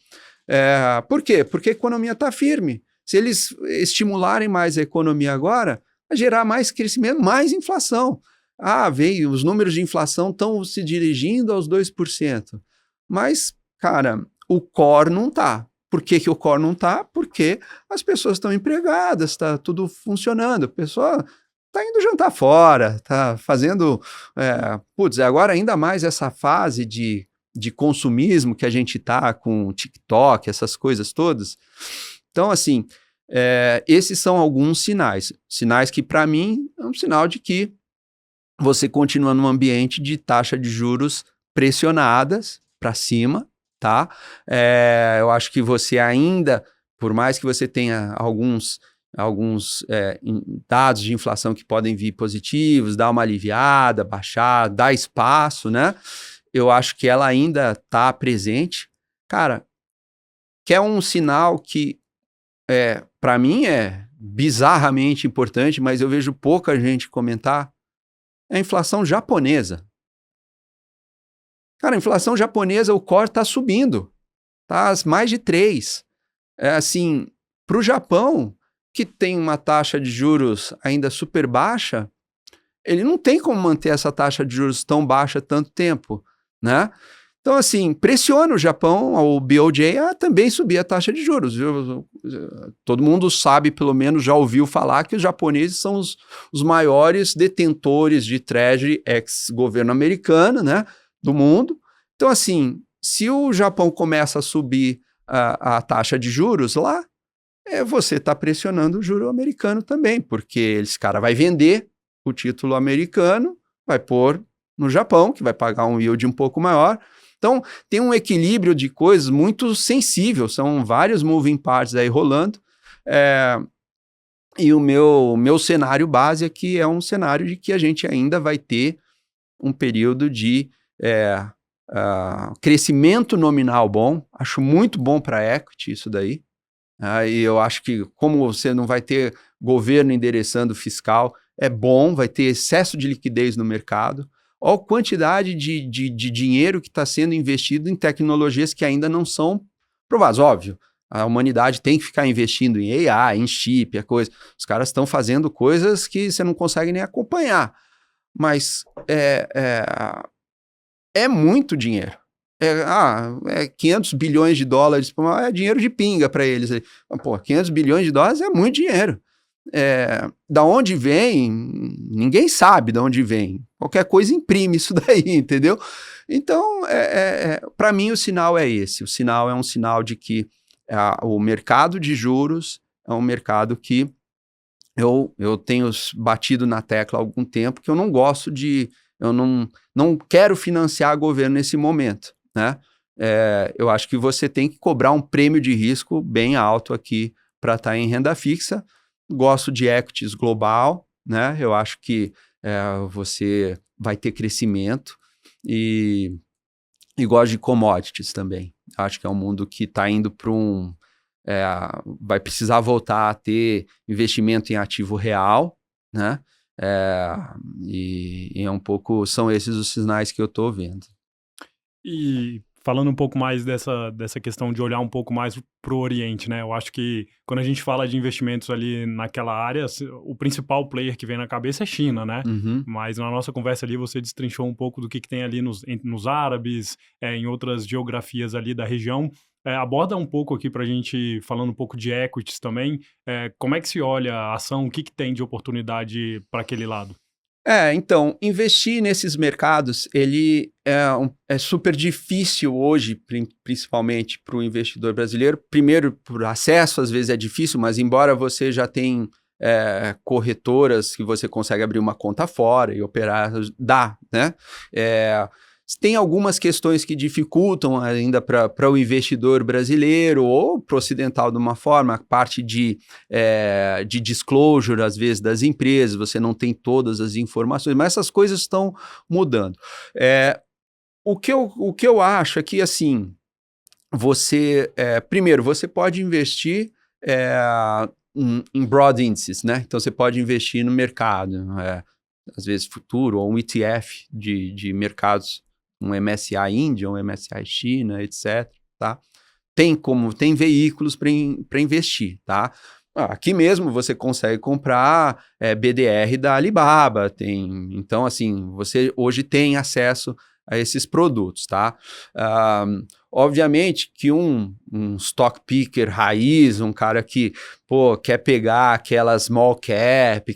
Speaker 2: Por quê? Porque a economia está firme. Se eles estimularem mais a economia agora, vai gerar mais crescimento, mais inflação. Os números de inflação estão se dirigindo aos 2%. Mas, cara, o core não está. Por que o core não está? Porque as pessoas estão empregadas, está tudo funcionando. A pessoa está indo jantar fora, está fazendo... agora ainda mais essa fase de consumismo que a gente está com TikTok, essas coisas todas. Então, assim, esses são alguns sinais. Sinais que, para mim, é um sinal de que você continua num ambiente de taxa de juros pressionadas para cima, tá? Eu acho que você ainda, por mais que você tenha alguns dados de inflação que podem vir positivos, dar uma aliviada, baixar, dar espaço, né? Eu acho que ela ainda está presente. Cara, que é um sinal que, para mim, é bizarramente importante, mas eu vejo pouca gente comentar, é a inflação japonesa. Cara, a inflação japonesa, o core está subindo. Está mais de 3. Assim, para o Japão, que tem uma taxa de juros ainda super baixa, ele não tem como manter essa taxa de juros tão baixa tanto tempo, né? Então, assim, pressiona o Japão, o BOJ, a também subir a taxa de juros. Todo mundo sabe, pelo menos já ouviu falar, que os japoneses são os maiores detentores de Treasury ex-governo americano, né, do mundo. Então, assim, se o Japão começa a subir a taxa de juros lá, você está pressionando o juro americano também, porque esse cara vai vender o título americano, vai pôr no Japão, que vai pagar um yield um pouco maior. Então, tem um equilíbrio de coisas muito sensível, são vários moving parts aí rolando, e o meu cenário base aqui é um cenário de que a gente ainda vai ter um período de crescimento nominal bom, acho muito bom para equity isso daí, e eu acho que como você não vai ter governo endereçando fiscal, é bom, vai ter excesso de liquidez no mercado. Olha a quantidade de dinheiro que está sendo investido em tecnologias que ainda não são provadas. Óbvio, a humanidade tem que ficar investindo em AI, em chip, coisa. Os caras estão fazendo coisas que você não consegue nem acompanhar. Mas é muito dinheiro. 500 bilhões de dólares, é dinheiro de pinga para eles. Pô, 500 bilhões de dólares é muito dinheiro. Da onde vem, ninguém sabe de onde vem. Qualquer coisa imprime isso daí, entendeu? Então, para mim, o sinal é esse. O sinal é um sinal de que o mercado de juros é um mercado que eu tenho batido na tecla há algum tempo, que eu não gosto eu não quero financiar governo nesse momento, né? Eu acho que você tem que cobrar um prêmio de risco bem alto aqui para estar em renda fixa. Gosto de equities global, né? Eu acho que você vai ter crescimento e gosto de commodities também. Acho que é um mundo que está indo para vai precisar voltar a ter investimento em ativo real, né? E é um pouco, são esses os sinais que eu estou vendo.
Speaker 3: E falando um pouco mais dessa questão de olhar um pouco mais para o Oriente, né? Eu acho que quando a gente fala de investimentos ali naquela área, o principal player que vem na cabeça é China, né?
Speaker 2: Uhum.
Speaker 3: Mas na nossa conversa ali você destrinchou um pouco do que tem ali nos árabes, em outras geografias ali da região. Aborda um pouco aqui para a gente, falando um pouco de equities também, como é que se olha a ação, o que tem de oportunidade para aquele lado?
Speaker 2: Então, investir nesses mercados, ele é super difícil hoje, principalmente para o investidor brasileiro. Primeiro, por acesso, às vezes é difícil, mas embora você já tenha corretoras que você consegue abrir uma conta fora e operar, dá, né? Tem algumas questões que dificultam ainda para o investidor brasileiro ou para o ocidental de uma forma, a parte de disclosure, às vezes, das empresas, você não tem todas as informações, mas essas coisas estão mudando. O que eu acho é que, assim, primeiro, você pode investir em broad indices, né? Então, você pode investir no mercado, às vezes futuro, ou um ETF de mercados, um MSCI Índia, um MSCI China, etc. Tá? Tem veículos para investir, tá? Aqui mesmo você consegue comprar BDR da Alibaba, então assim, você hoje tem acesso a esses produtos, tá? Obviamente que um stock picker raiz, um cara que, quer pegar aquela small cap,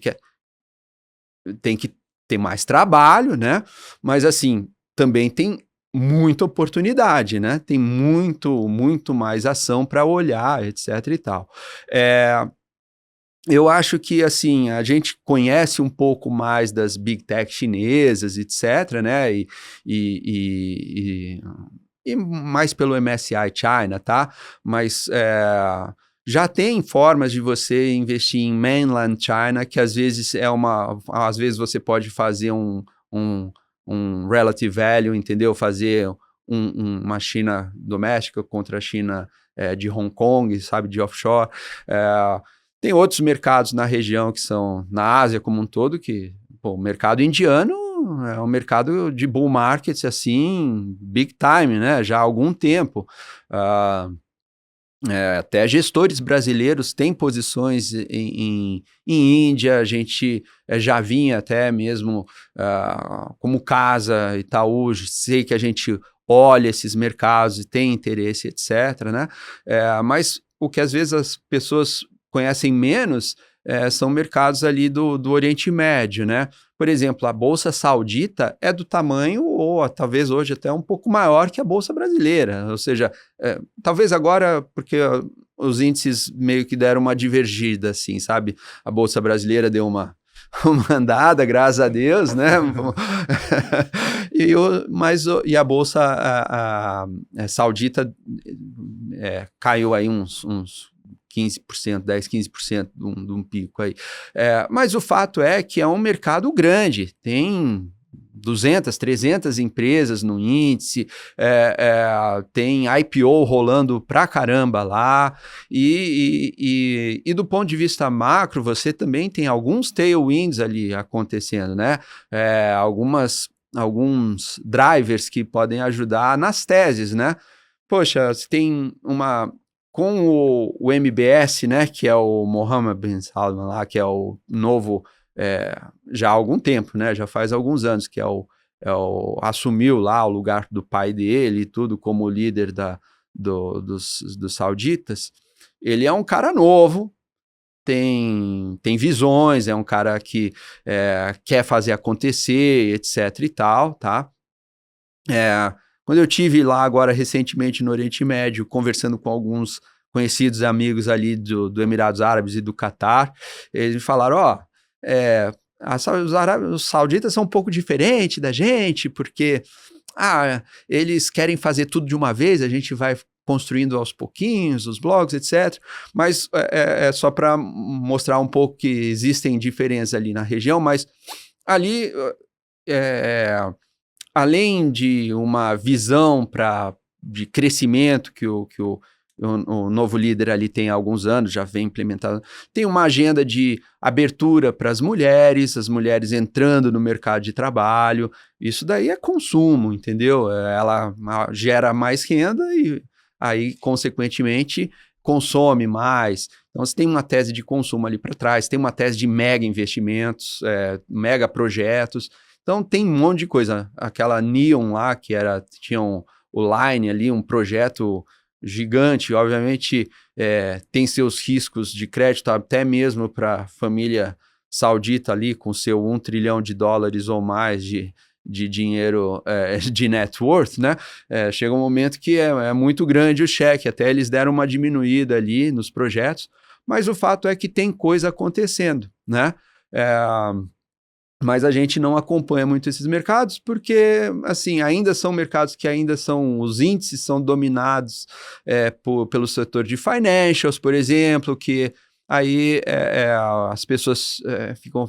Speaker 2: tem que ter mais trabalho, né? Mas assim, também tem muita oportunidade, né? Tem muito mais ação para olhar, etc. e tal. Eu acho que, assim, a gente conhece um pouco mais das big tech chinesas, etc., né? E mais pelo MSCI China, tá? Mas já tem formas de você investir em mainland China, que às vezes às vezes você pode fazer um relative value, entendeu? Fazer uma China doméstica contra a China de Hong Kong, sabe, de offshore. Tem outros mercados na região que são na Ásia como um todo, que o mercado indiano é um mercado de bull markets, assim, big time, né? Já há algum tempo. Até gestores brasileiros têm posições em Índia, a gente já vinha até mesmo como Casa, Itaú, sei que a gente olha esses mercados e tem interesse, etc., né? Mas o que às vezes as pessoas conhecem menos são mercados ali do Oriente Médio, né? Por exemplo, a Bolsa Saudita é do tamanho, ou talvez hoje até um pouco maior que a Bolsa Brasileira. Ou seja, talvez agora, porque os índices meio que deram uma divergida, assim, sabe? A Bolsa Brasileira deu uma andada, graças a Deus, né? E a bolsa saudita caiu aí uns 15%, 10, 15% de um pico aí. Mas o fato é que é um mercado grande, tem 200, 300 empresas no índice, tem IPO rolando pra caramba lá, e do ponto de vista macro, você também tem alguns tailwinds ali acontecendo, né? Alguns drivers que podem ajudar nas teses, né? Poxa, você tem com o MBS, né, que é o Mohammed bin Salman lá, que é o novo, já há algum tempo, né, já faz alguns anos, que assumiu lá o lugar do pai dele e tudo como líder dos sauditas. Ele é um cara novo, tem visões, é um cara que quer fazer acontecer, etc e tal, tá? Quando eu tive lá agora recentemente no Oriente Médio, conversando com alguns conhecidos amigos ali do Emirados Árabes e do Catar, eles me falaram, os sauditas são um pouco diferentes da gente, porque eles querem fazer tudo de uma vez, a gente vai construindo aos pouquinhos, os blogs, etc. Mas é só para mostrar um pouco que existem diferenças ali na região, mas ali... além de uma visão de crescimento que o novo líder ali tem há alguns anos, já vem implementado, tem uma agenda de abertura para as mulheres entrando no mercado de trabalho, isso daí é consumo, entendeu? Ela gera mais renda e aí, consequentemente, consome mais. Então, você tem uma tese de consumo ali para trás, tem uma tese de mega investimentos, mega projetos. Então, tem um monte de coisa. Aquela Neon lá, tinha o Line ali, um projeto gigante, obviamente tem seus riscos de crédito, até mesmo para a família saudita ali, com seu $1 trilhão ou mais de dinheiro de net worth, né? Chega um momento que é muito grande o cheque, até eles deram uma diminuída ali nos projetos, mas o fato é que tem coisa acontecendo, né? Mas a gente não acompanha muito esses mercados porque, assim, ainda são mercados que os índices são dominados pelo setor de financials, por exemplo, que aí as pessoas ficam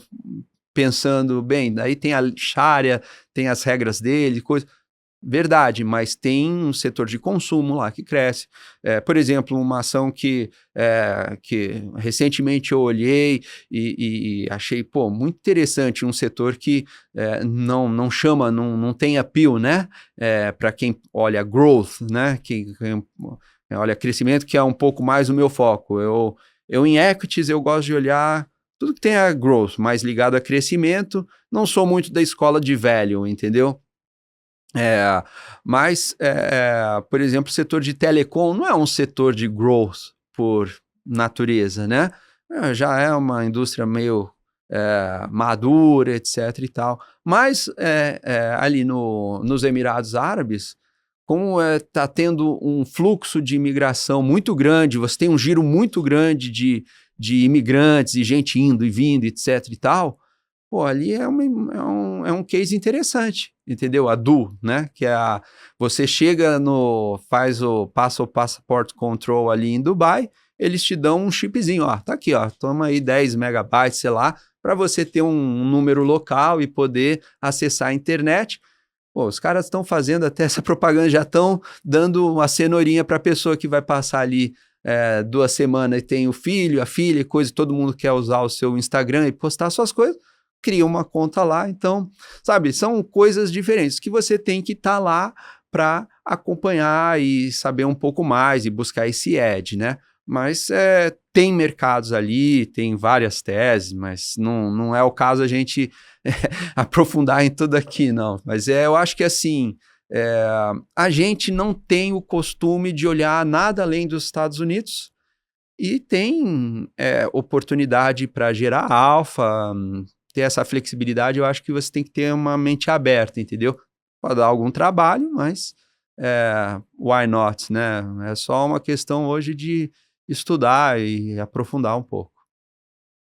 Speaker 2: pensando, bem, daí tem a Sharia, tem as regras dele, coisa... Verdade, mas tem um setor de consumo lá que cresce. Por exemplo, uma ação que recentemente eu olhei e achei, muito interessante, um setor que não chama, não tem appeal, né? Para quem olha growth, né? Quem olha crescimento, que é um pouco mais o meu foco. Eu em equities, eu gosto de olhar tudo que tem a growth, mais ligado a crescimento. Não sou muito da escola de value, entendeu? Mas, por exemplo, o setor de telecom não é um setor de growth por natureza, né? Já é uma indústria meio madura, etc e tal. Mas ali nos Emirados Árabes, como está tendo um fluxo de imigração muito grande, você tem um giro muito grande de imigrantes e gente indo e vindo, etc e tal, ali é um case interessante, entendeu? A DU, né? Que você chega passa o passport control ali em Dubai, eles te dão um chipzinho, tá aqui, toma aí 10 megabytes, sei lá, para você ter um número local e poder acessar a internet. Os caras estão fazendo até essa propaganda, já estão dando uma cenourinha para a pessoa que vai passar ali 2 semanas e tem o filho, a filha, coisa, todo mundo quer usar o seu Instagram e postar suas coisas, cria uma conta lá. Então, sabe, são coisas diferentes que você tem que estar lá para acompanhar e saber um pouco mais e buscar esse edge, né? Mas tem mercados ali, tem várias teses, mas não é o caso a gente aprofundar em tudo aqui, não. Mas eu acho que assim, a gente não tem o costume de olhar nada além dos Estados Unidos e tem oportunidade para gerar alfa, ter essa flexibilidade. Eu acho que você tem que ter uma mente aberta, entendeu? Pode dar algum trabalho, mas why not, né? É só uma questão hoje de estudar e aprofundar um pouco.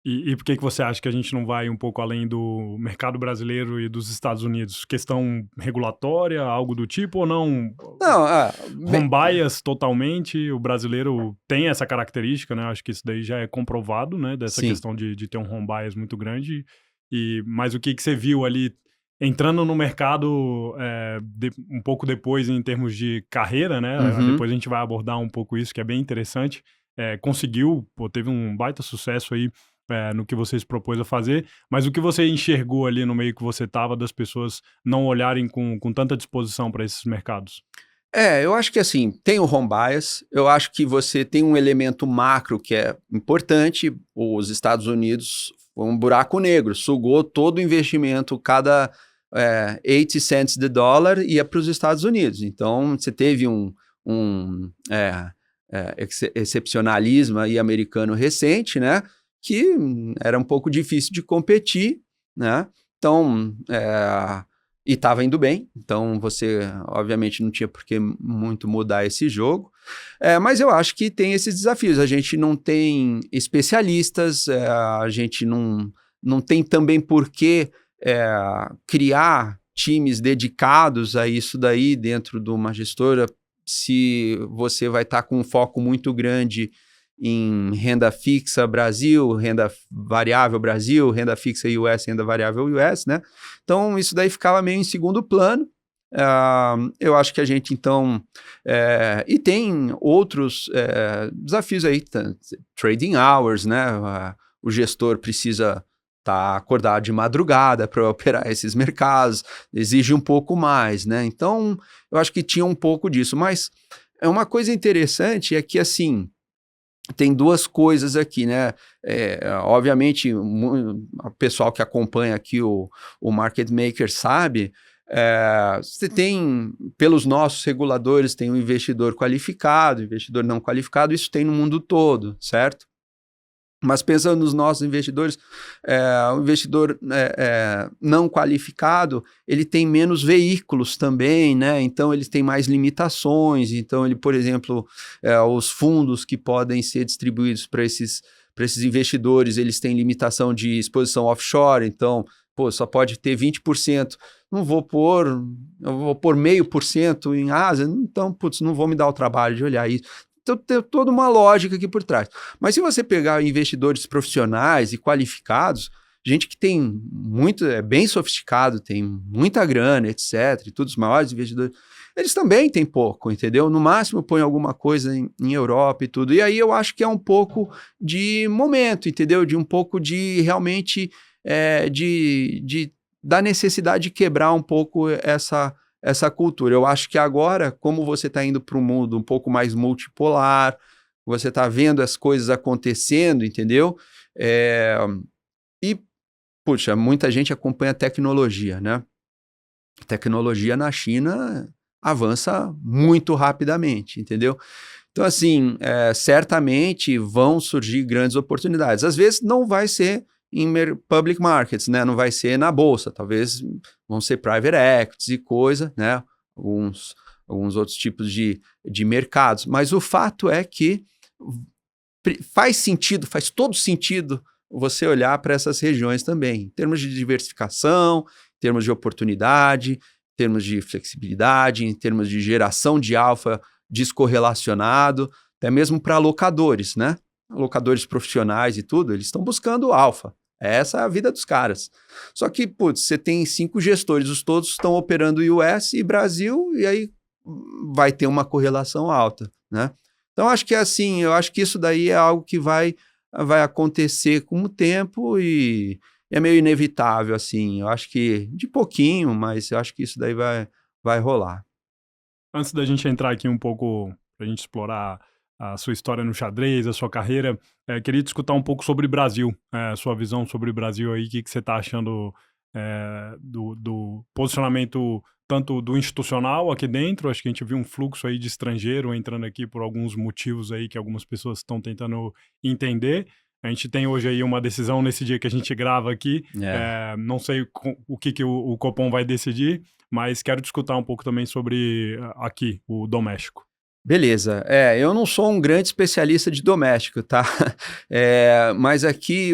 Speaker 3: E por que você acha que a gente não vai um pouco além do mercado brasileiro e dos Estados Unidos? Questão regulatória, algo do tipo, ou não?
Speaker 2: Não,
Speaker 3: Home bias totalmente, o brasileiro tem essa característica, né? Acho que isso daí já é comprovado, né? Dessa
Speaker 2: sim.
Speaker 3: questão de ter um home bias muito grande. Mas o que você viu ali, entrando no mercado um pouco depois em termos de carreira, né?
Speaker 2: Uhum.
Speaker 3: Depois a gente vai abordar um pouco isso, que é bem interessante. Conseguiu, teve um baita sucesso aí no que você se propôs a fazer, mas o que você enxergou ali no meio que você estava das pessoas não olharem com tanta disposição para esses mercados?
Speaker 2: Eu acho que assim, tem o home bias, eu acho que você tem um elemento macro que é importante, os Estados Unidos foi um buraco negro, sugou todo o investimento, cada 80 cents de dólar ia para os Estados Unidos, então você teve um excepcionalismo aí americano recente, né, que era um pouco difícil de competir, né, então e estava indo bem, então você obviamente não tinha por que muito mudar esse jogo, mas eu acho que tem esses desafios, a gente não tem especialistas, a gente não tem também por que criar times dedicados a isso daí dentro de uma gestora, se você vai estar com um foco muito grande em renda fixa Brasil, renda variável Brasil, renda fixa US, renda variável US, né? Então, isso daí ficava meio em segundo plano. Eu acho que a gente, então... e tem outros desafios aí, trading hours, né? O gestor precisa estar acordado de madrugada para operar esses mercados, exige um pouco mais, né? Então, eu acho que tinha um pouco disso. Mas uma coisa interessante é que, assim... Tem duas coisas aqui, né? Obviamente, o pessoal que acompanha aqui o Market Maker sabe, você tem, pelos nossos reguladores, tem um investidor qualificado, investidor não qualificado, isso tem no mundo todo, certo? Mas pensando nos nossos investidores, o investidor não qualificado, ele tem menos veículos também, né? Então ele tem mais limitações. Então ele, por exemplo, os fundos que podem ser distribuídos para esses investidores, eles têm limitação de exposição offshore. Então, só pode ter 20%. Eu vou pôr 0,5% em Ásia. Então, não vou me dar o trabalho de olhar isso. Então, tem toda uma lógica aqui por trás. Mas se você pegar investidores profissionais e qualificados, gente que tem muito, bem sofisticado, tem muita grana, etc., e todos os maiores investidores, eles também têm pouco, entendeu? No máximo põe alguma coisa em Europa e tudo. E aí eu acho que é um pouco de momento, entendeu? De um pouco de realmente da necessidade de quebrar um pouco essa cultura. Eu acho que agora, como você está indo para um mundo um pouco mais multipolar, você está vendo as coisas acontecendo, entendeu? E, puxa, muita gente acompanha a tecnologia, né? A tecnologia na China avança muito rapidamente, entendeu? Então, assim, certamente vão surgir grandes oportunidades. Às vezes não vai ser em public markets, né? Não vai ser na bolsa, talvez vão ser private equities e coisa, né? Alguns outros tipos de mercados, mas o fato é que faz todo sentido você olhar para essas regiões também, em termos de diversificação, em termos de oportunidade, em termos de flexibilidade, em termos de geração de alfa descorrelacionado, até mesmo para alocadores, né? Alocadores profissionais e tudo, eles estão buscando alfa. Essa é a vida dos caras. Só que, você tem 5 gestores, os todos estão operando US e Brasil, e aí vai ter uma correlação alta, né? Então, acho que assim, eu acho que isso daí é algo que vai acontecer com o tempo e é meio inevitável, assim. Eu acho que de pouquinho, mas eu acho que isso daí vai rolar.
Speaker 3: Antes da gente entrar aqui um pouco, para a gente explorar a sua história no xadrez, a sua carreira, queria te escutar um pouco sobre o Brasil, a sua visão sobre o Brasil aí, o que você está achando do posicionamento tanto do institucional aqui dentro. Acho que a gente viu um fluxo aí de estrangeiro entrando aqui por alguns motivos aí que algumas pessoas estão tentando entender. A gente tem hoje aí uma decisão nesse dia que a gente grava aqui, não sei o que o Copom vai decidir, mas quero te escutar um pouco também sobre aqui, o doméstico.
Speaker 2: Beleza. Eu não sou um grande especialista de doméstico, tá? Mas aqui,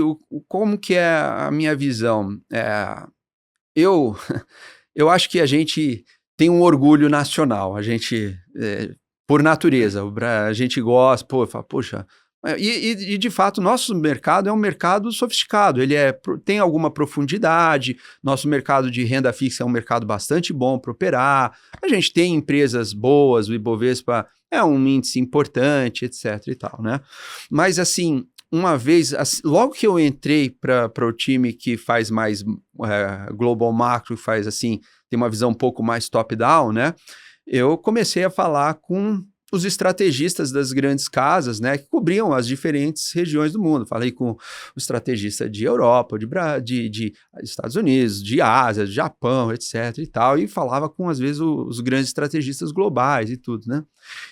Speaker 2: como que é a minha visão? Eu, eu acho que a gente tem um orgulho nacional, a gente, por natureza, a gente gosta, fala, poxa... E, de fato, nosso mercado é um mercado sofisticado, ele tem alguma profundidade, nosso mercado de renda fixa é um mercado bastante bom para operar, a gente tem empresas boas, o Ibovespa é um índice importante, etc e tal, né? Mas, assim, uma vez, logo que eu entrei para o time que faz mais global macro, faz, assim, tem uma visão um pouco mais top-down, né? Eu comecei a falar com os estrategistas das grandes casas, né, que cobriam as diferentes regiões do mundo. Falei com o estrategista de Europa, de Estados Unidos, de Ásia, de Japão, etc. e tal, e falava com, às vezes, os grandes estrategistas globais e tudo, né?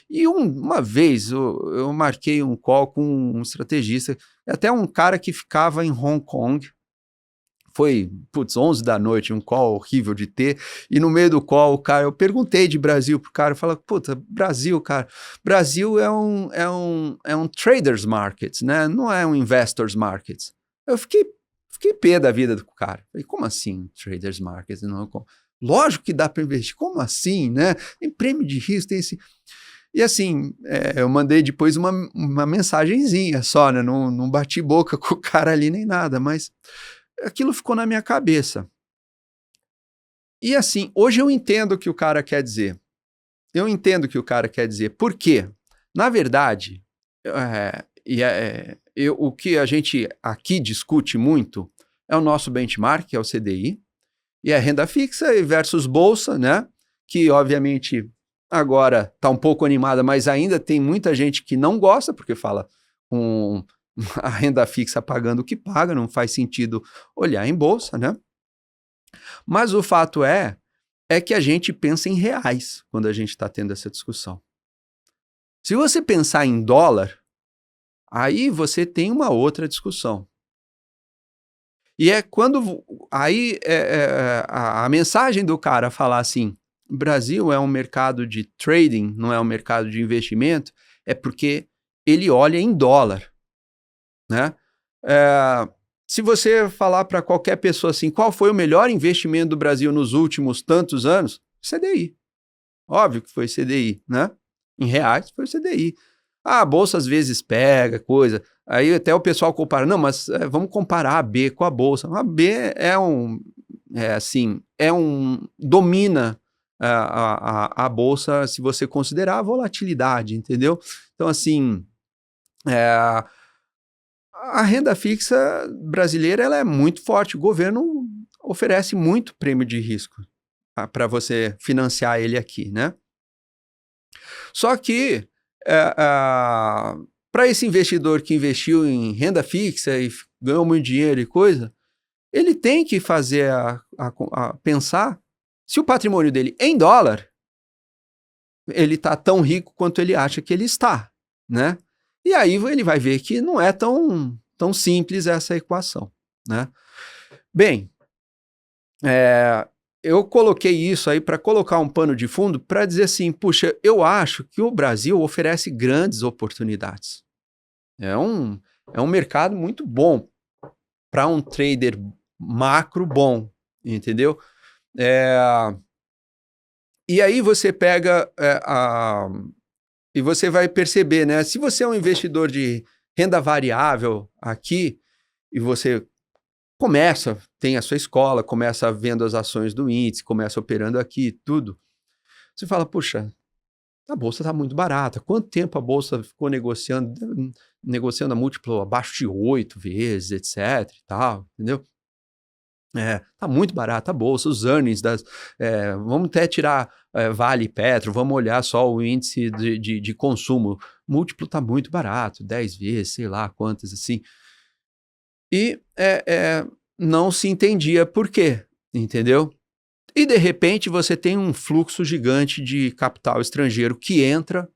Speaker 2: E uma vez eu marquei um call com um estrategista, até um cara que ficava em Hong Kong. Foi, 11 da noite, um call horrível de ter, e no meio do call, eu perguntei de Brasil pro cara, eu falei, Brasil, cara, Brasil é um traders market, né, não é um investors market. Eu fiquei pé da vida do cara, falei, como assim traders market? Não, lógico que dá para investir, como assim, né, tem prêmio de risco, tem esse... E assim, eu mandei depois uma mensagenzinha só, né, não bati boca com o cara ali nem nada, mas... aquilo ficou na minha cabeça. E assim, hoje eu entendo o que o cara quer dizer. Por quê? Na verdade, o que a gente aqui discute muito é o nosso benchmark, que é o CDI, e a renda fixa versus bolsa, né? Que obviamente agora está um pouco animada, mas ainda tem muita gente que não gosta, porque fala a renda fixa pagando o que paga, não faz sentido olhar em bolsa, né? Mas o fato é que a gente pensa em reais quando a gente está tendo essa discussão. Se você pensar em dólar, aí você tem uma outra discussão. E quando a mensagem do cara falar assim, Brasil é um mercado de trading, não é um mercado de investimento, é porque ele olha em dólar. Né? Se você falar para qualquer pessoa assim, qual foi o melhor investimento do Brasil nos últimos tantos anos? CDI. Óbvio que foi CDI, né? Em reais foi CDI. A bolsa às vezes pega coisa. Aí até o pessoal compara. Não, mas vamos comparar a B com a bolsa. A B domina a bolsa se você considerar a volatilidade, entendeu? Então, assim, a renda fixa brasileira ela é muito forte. O governo oferece muito prêmio de risco para você financiar ele aqui, né? Só que para esse investidor que investiu em renda fixa e ganhou muito dinheiro e coisa, ele tem que fazer pensar se o patrimônio dele em dólar ele está tão rico quanto ele acha que ele está, né? E aí ele vai ver que não é tão simples essa equação, né? Bem, eu coloquei isso aí para colocar um pano de fundo para dizer assim, puxa, eu acho que o Brasil oferece grandes oportunidades. É um mercado muito bom para um trader macro bom, entendeu? E aí você pega e você vai perceber, né? Se você é um investidor de renda variável aqui e você tem a sua escola, começa vendo as ações do índice, começa operando aqui, tudo, você fala, puxa, a bolsa está muito barata. Quanto tempo a bolsa ficou negociando a múltiplo abaixo de 8 vezes, etc e tal, entendeu? Tá muito barata a bolsa, os earnings vamos até tirar Vale e Petro, vamos olhar só o índice de consumo, múltiplo tá muito barato, 10 vezes, sei lá quantas assim, e não se entendia por quê, entendeu? E de repente você tem um fluxo gigante de capital estrangeiro que entra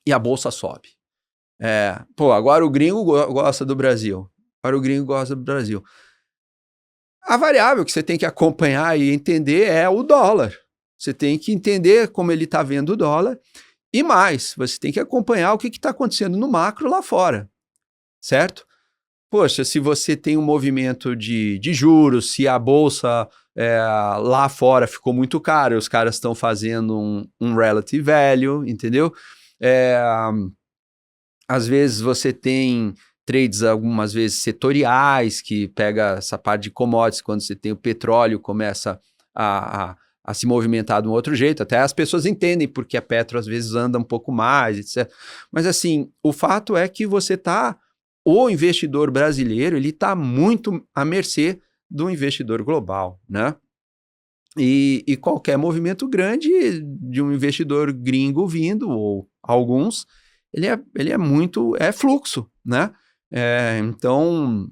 Speaker 2: e a bolsa sobe. Agora o gringo gosta do Brasil, A variável que você tem que acompanhar e entender é o dólar. Você tem que entender como ele está vendo o dólar E mais, você tem que acompanhar o que está acontecendo no macro lá fora, certo? Poxa, se você tem um movimento de juros, se a bolsa lá fora ficou muito cara, os caras estão fazendo um relative value, entendeu? Às vezes você tem trades algumas vezes setoriais, que pega essa parte de commodities, quando você tem o petróleo, começa a se movimentar de um outro jeito, até as pessoas entendem porque a Petro às vezes anda um pouco mais, etc. Mas assim, o fato é que o investidor brasileiro, ele está muito à mercê do investidor global, né? E qualquer movimento grande de um investidor gringo vindo, ou alguns, ele é muito, fluxo, né? Então,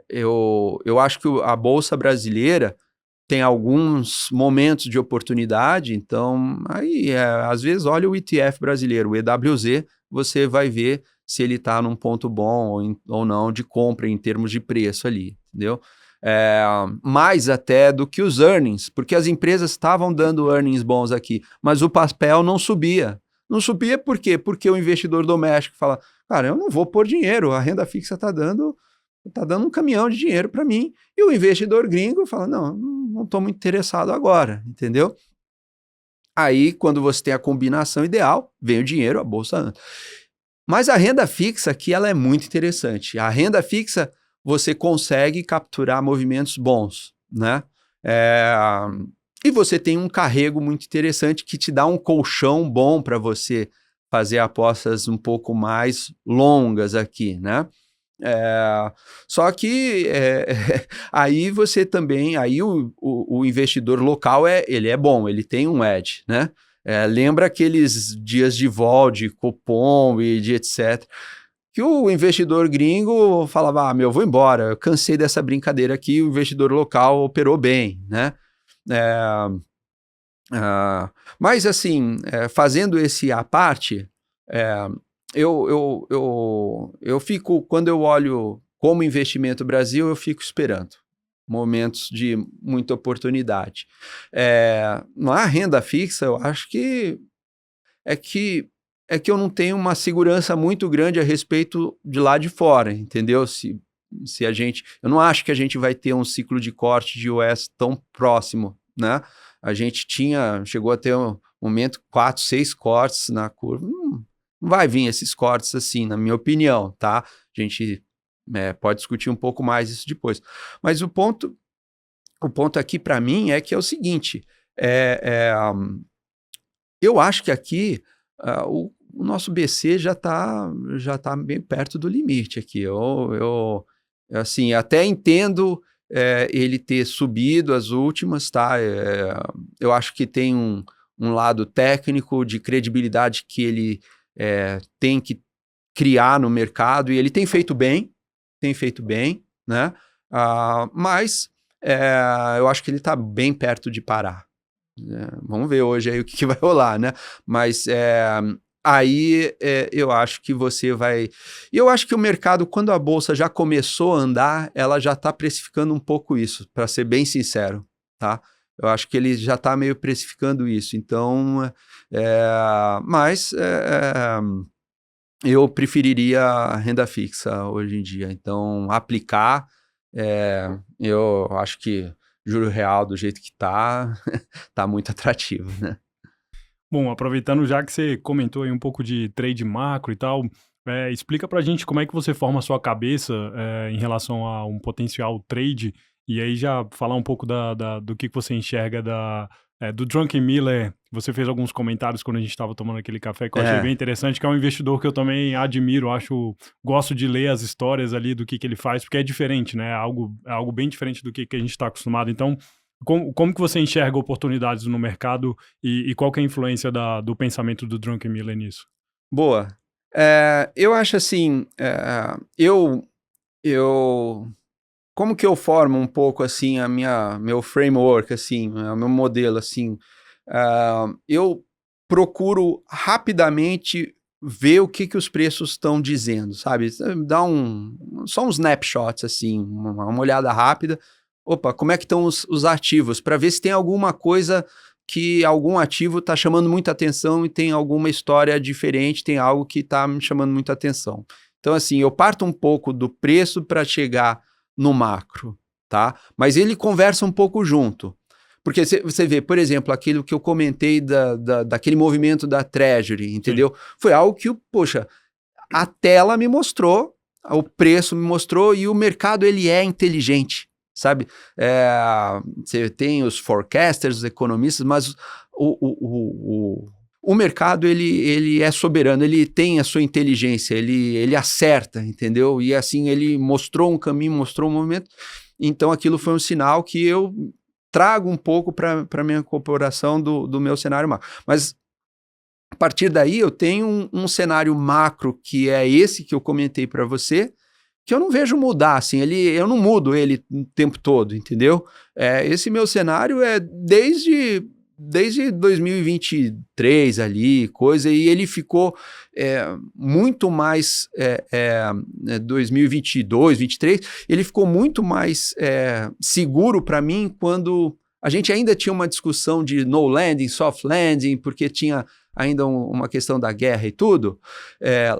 Speaker 2: eu acho que a Bolsa Brasileira tem alguns momentos de oportunidade, então, aí, às vezes, olha o ETF brasileiro, o EWZ, você vai ver se ele está num ponto bom ou não de compra em termos de preço ali, entendeu? Mais até do que os earnings, porque as empresas estavam dando earnings bons aqui, mas o papel não subia. Não subia por quê? Porque o investidor doméstico fala, cara, eu não vou pôr dinheiro, a renda fixa está dando um caminhão de dinheiro para mim, e o investidor gringo fala, não estou muito interessado agora, entendeu? Aí, quando você tem a combinação ideal, vem o dinheiro, a bolsa anda. Mas a renda fixa aqui, ela é muito interessante. A renda fixa, você consegue capturar movimentos bons, né? E você tem um carrego muito interessante que te dá um colchão bom para você fazer apostas um pouco mais longas aqui, né? Só que aí você também, aí o investidor local ele é bom, ele tem um edge, né? Lembra aqueles dias de vol, de cupom e de etc., que o investidor gringo falava, vou embora, eu cansei dessa brincadeira aqui, o investidor local operou bem, né? Mas assim, fazendo esse à parte, eu fico, quando eu olho como investimento Brasil, eu fico esperando momentos de muita oportunidade. Na renda fixa, eu acho que eu não tenho uma segurança muito grande a respeito de lá de fora, entendeu? Eu não acho que a gente vai ter um ciclo de corte de US tão próximo, né? A gente chegou a ter um momento 4, 6 cortes na curva, não vai vir esses cortes assim, na minha opinião, tá? A gente pode discutir um pouco mais isso depois. Mas o ponto aqui para mim é que é o seguinte, eu acho que aqui o nosso BC já tá bem perto do limite aqui. Eu assim, até entendo ele ter subido as últimas, tá? Eu acho que tem um lado técnico de credibilidade que ele tem que criar no mercado, e ele tem feito bem, né? Mas eu acho que ele está bem perto de parar. Vamos ver hoje aí o que vai rolar, né? Mas aí eu acho que você vai... Eu acho que o mercado, quando a bolsa já começou a andar, ela já está precificando um pouco isso, para ser bem sincero, tá? Eu acho que ele já está meio precificando isso. Então, mas eu preferiria a renda fixa hoje em dia. Então, aplicar, eu acho que juro real do jeito que está muito atrativo, né?
Speaker 3: Bom, aproveitando já que você comentou aí um pouco de trade macro e tal, explica pra gente como é que você forma a sua cabeça em relação a um potencial trade, e aí já falar um pouco do que você enxerga do Drunken Miller. Você fez alguns comentários quando a gente estava tomando aquele café que eu achei bem interessante, que é um investidor que eu também admiro, gosto de ler as histórias ali do que ele faz, porque é diferente, né? É algo bem diferente do que a gente está acostumado. Então, como que você enxerga oportunidades no mercado e qual que é a influência do pensamento do Drunken Miller nisso?
Speaker 2: Boa. Eu acho assim, como que eu formo um pouco assim meu framework, assim, o meu modelo, assim, eu procuro rapidamente ver o que os preços estão dizendo, sabe? Dá só um snapshot, assim, uma olhada rápida. Opa, como é que estão os ativos? Para ver se tem alguma coisa que algum ativo está chamando muita atenção e tem alguma história diferente, tem algo que está me chamando muita atenção. Então, assim, eu parto um pouco do preço para chegar no macro, tá? Mas ele conversa um pouco junto. Porque você vê, por exemplo, aquilo que eu comentei daquele movimento da Treasury, entendeu? Sim. Foi algo que, poxa, a tela me mostrou, o preço me mostrou e o mercado, ele é inteligente, sabe? Você tem os forecasters, os economistas, mas o mercado, ele é soberano, ele tem a sua inteligência, ele acerta, entendeu? E assim, ele mostrou um caminho, mostrou um movimento. Então, aquilo foi um sinal que eu trago um pouco para a minha incorporação do meu cenário macro. Mas, a partir daí, eu tenho um cenário macro, que é esse que eu comentei para você, que eu não vejo mudar, assim, eu não mudo ele o tempo todo, entendeu? Esse meu cenário é desde 2023 ali, coisa, e ele ficou muito mais, 2022, 2023, ele ficou muito mais seguro para mim quando a gente ainda tinha uma discussão de no landing, soft landing, porque tinha ainda uma questão da guerra e tudo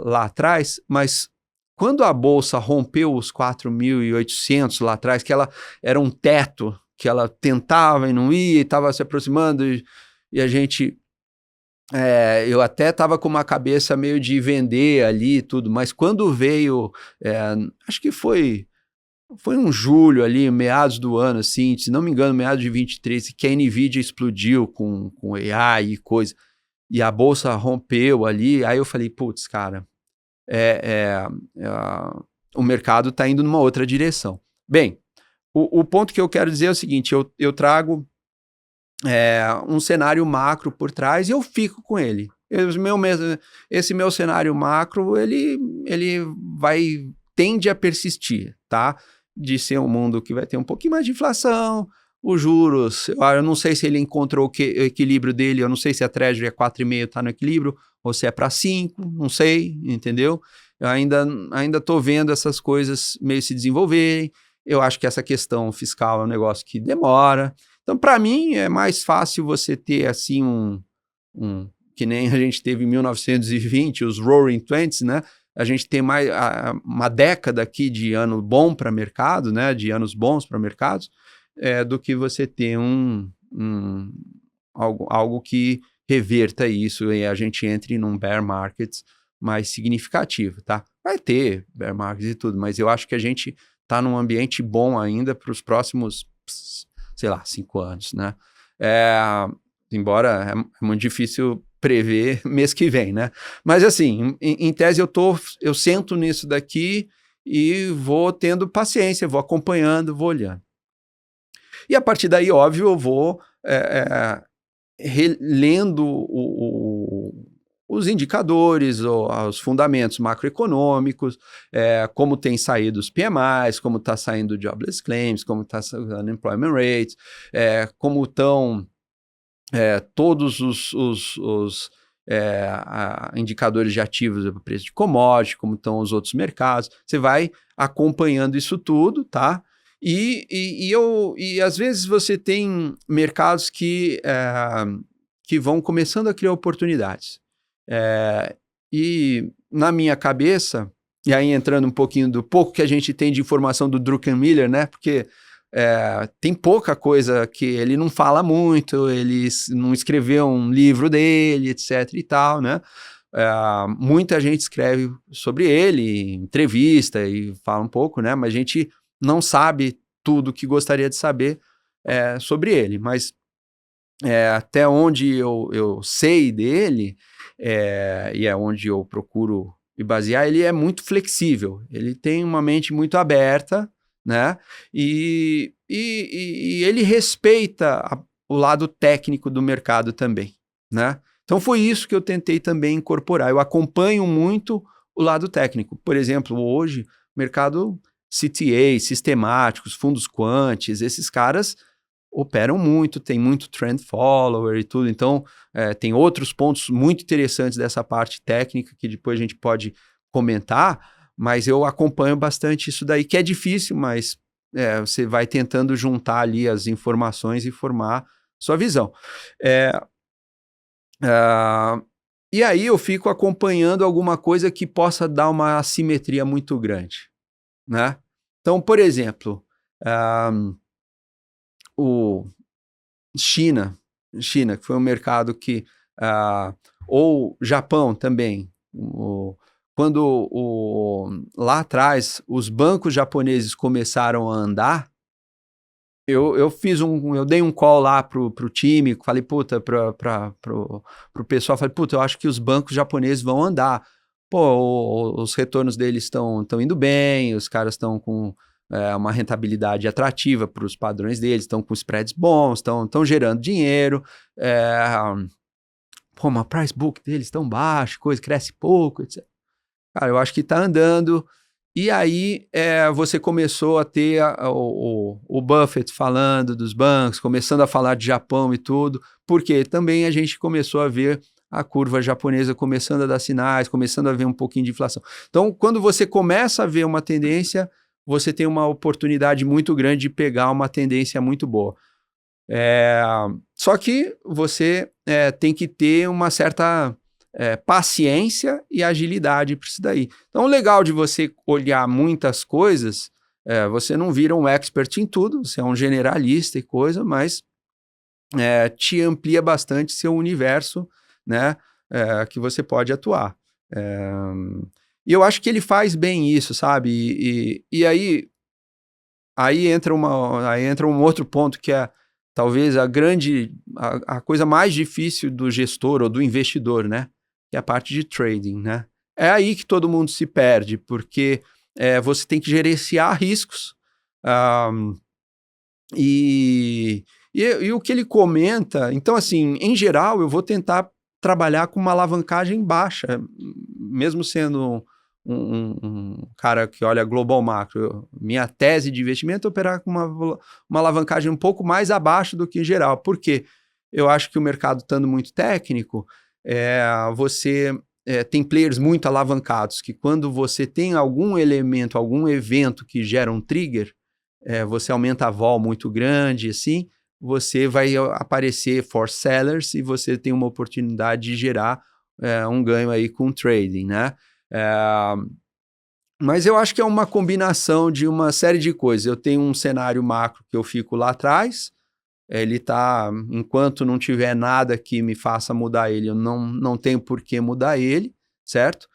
Speaker 2: lá atrás, mas quando a Bolsa rompeu os 4.800 lá atrás, que ela era um teto, que ela tentava e não ia, e estava se aproximando, e a gente... eu até estava com uma cabeça meio de vender ali e tudo, mas quando veio, acho que foi um julho ali, meados do ano, assim, se não me engano, meados de 23, que a NVIDIA explodiu com AI e coisa, e a Bolsa rompeu ali, aí eu falei, putz, cara, o mercado está indo numa outra direção. Bem, o ponto que eu quero dizer é o seguinte, eu trago um cenário macro por trás e eu fico com ele. Esse meu cenário macro, ele tende a persistir, tá? De ser um mundo que vai ter um pouquinho mais de inflação, os juros, eu não sei se ele encontrou o equilíbrio dele, eu não sei se a Treasury 4,5 está no equilíbrio, ou se é para 5, não sei, entendeu? Eu ainda estou vendo essas coisas meio se desenvolverem. Eu acho que essa questão fiscal é um negócio que demora. Então, para mim, é mais fácil você ter, assim, que nem a gente teve em 1920, os Roaring Twenties, né? A gente tem mais uma década aqui de ano bom para mercado, né? De anos bons para mercados, do que você ter algo que reverta isso e a gente entre num bear market mais significativo, tá? Vai ter bear market e tudo, mas eu acho que a gente está num ambiente bom ainda para os próximos, sei lá, 5 anos, né? Embora é muito difícil prever mês que vem, né? Mas assim, em tese eu sento nisso daqui e vou tendo paciência, vou acompanhando, vou olhando. E a partir daí, óbvio, eu vou relendo os indicadores, os fundamentos macroeconômicos, como tem saído os PMIs, como está saindo o jobless claims, como está saindo o unemployment rate, como estão todos os indicadores de ativos, o preço de commodity, como estão os outros mercados. Você vai acompanhando isso tudo, tá? E às vezes você tem mercados que vão começando a criar oportunidades. E na minha cabeça, e aí entrando um pouquinho do pouco que a gente tem de informação do Druckenmiller, né? Porque tem pouca coisa que ele não fala muito, ele não escreveu um livro dele, etc e tal, né? Muita gente escreve sobre ele, entrevista e fala um pouco, né? Mas a gente não sabe tudo que gostaria de saber sobre ele, mas até onde eu sei dele, e é onde eu procuro me basear, ele é muito flexível, ele tem uma mente muito aberta, né? E ele respeita o lado técnico do mercado também, né? Então foi isso que eu tentei também incorporar. Eu acompanho muito o lado técnico. Por exemplo, hoje, o mercado CTA, sistemáticos, fundos quants, esses caras operam muito, tem muito trend follower e tudo. Então, tem outros pontos muito interessantes dessa parte técnica que depois a gente pode comentar, mas eu acompanho bastante isso daí, que é difícil, mas você vai tentando juntar ali as informações e formar sua visão. E aí eu fico acompanhando alguma coisa que possa dar uma assimetria muito grande, né? Então, por exemplo, o China, que foi um mercado que... ou Japão também. Quando lá atrás os bancos japoneses começaram a andar, eu dei um call lá pro time, falei, pro pessoal, falei, eu acho que os bancos japoneses vão andar. Pô, os retornos deles estão indo bem, os caras estão com uma rentabilidade atrativa para os padrões deles, estão com spreads bons, estão gerando dinheiro, mas price book deles tão baixo, coisa cresce pouco, etc. Cara, eu acho que tá andando. E aí você começou a ter o Buffett falando dos bancos, começando a falar de Japão e tudo, porque também a gente começou a ver a curva japonesa começando a dar sinais, começando a ver um pouquinho de inflação. Então, quando você começa a ver uma tendência, você tem uma oportunidade muito grande de pegar uma tendência muito boa. Só que você tem que ter uma certa paciência e agilidade para isso daí. Então, o legal de você olhar muitas coisas, você não vira um expert em tudo, você é um generalista e coisa, mas te amplia bastante seu universo, né, que você pode atuar. E eu acho que ele faz bem isso, sabe? E aí entra um outro ponto que é talvez a coisa mais difícil do gestor ou do investidor, né? Que é a parte de trading, né? É aí que todo mundo se perde, porque você tem que gerenciar riscos. E o que ele comenta... Então, assim, em geral, eu vou tentar trabalhar com uma alavancagem baixa, mesmo sendo um cara que olha global macro. Minha tese de investimento é operar com uma alavancagem um pouco mais abaixo do que em geral. Por quê? Eu acho que o mercado estando muito técnico, você tem players muito alavancados, que quando você tem algum elemento, algum evento que gera um trigger, você aumenta a vol muito grande, assim, você vai aparecer for sellers e você tem uma oportunidade de gerar um ganho aí com trading, né? Mas eu acho que é uma combinação de uma série de coisas. Eu tenho um cenário macro que eu fico lá atrás, ele tá, enquanto não tiver nada que me faça mudar ele, eu não tenho por que mudar ele, certo?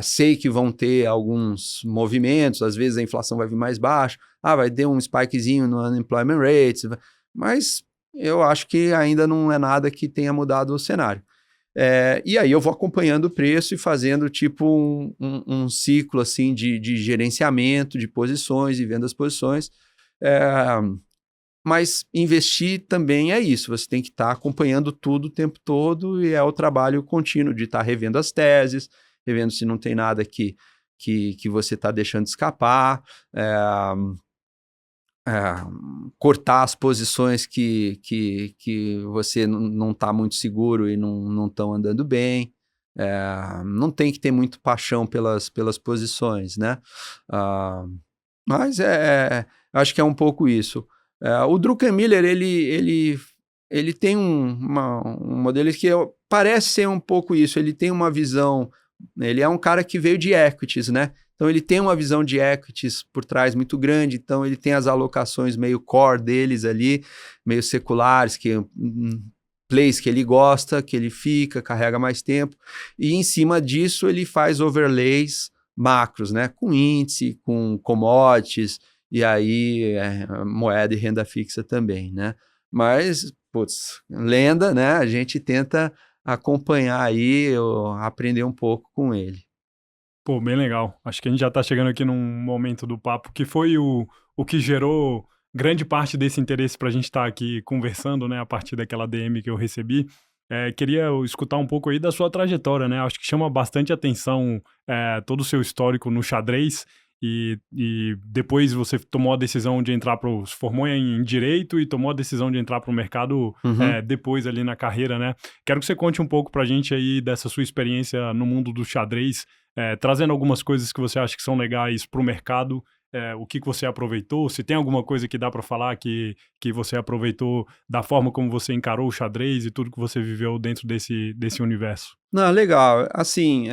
Speaker 2: Sei que vão ter alguns movimentos, às vezes a inflação vai vir mais baixa, vai ter um spikezinho no unemployment rate, mas eu acho que ainda não é nada que tenha mudado o cenário. E aí eu vou acompanhando o preço e fazendo tipo um ciclo assim de gerenciamento de posições e vendo as posições. Mas investir também é isso, você tem que estar acompanhando tudo o tempo todo e é o trabalho contínuo de estar revendo as teses, revendo se não tem nada que você está deixando de escapar, cortar as posições que você não está muito seguro e não estão andando bem. Não tem que ter muito paixão pelas posições, né? Mas acho que é um pouco isso. O Druckenmiller, ele tem um modelo que parece ser um pouco isso, ele tem uma visão, ele é um cara que veio de equities, né? Então ele tem uma visão de equities por trás muito grande, então ele tem as alocações meio core deles ali, meio seculares, plays que ele gosta, que ele fica, carrega mais tempo, e em cima disso ele faz overlays macros, né? Com índice, com commodities, e aí moeda e renda fixa também, né? Mas, lenda, né? A gente tenta acompanhar aí, aprender um pouco com ele.
Speaker 3: Pô, bem legal. Acho que a gente já está chegando aqui num momento do papo que foi o que gerou grande parte desse interesse para a gente estar aqui conversando, né? A partir daquela DM que eu recebi. Queria escutar um pouco aí da sua trajetória, né? Acho que chama bastante atenção todo o seu histórico no xadrez. E depois você tomou a decisão de entrar se formou em Direito e tomou a decisão de entrar para o mercado depois ali na carreira, né? Quero que você conte um pouco para a gente aí dessa sua experiência no mundo do xadrez, trazendo algumas coisas que você acha que são legais para o mercado o que você aproveitou, se tem alguma coisa que dá para falar que você aproveitou da forma como você encarou o xadrez e tudo que você viveu dentro desse universo.
Speaker 2: Não, legal. Assim,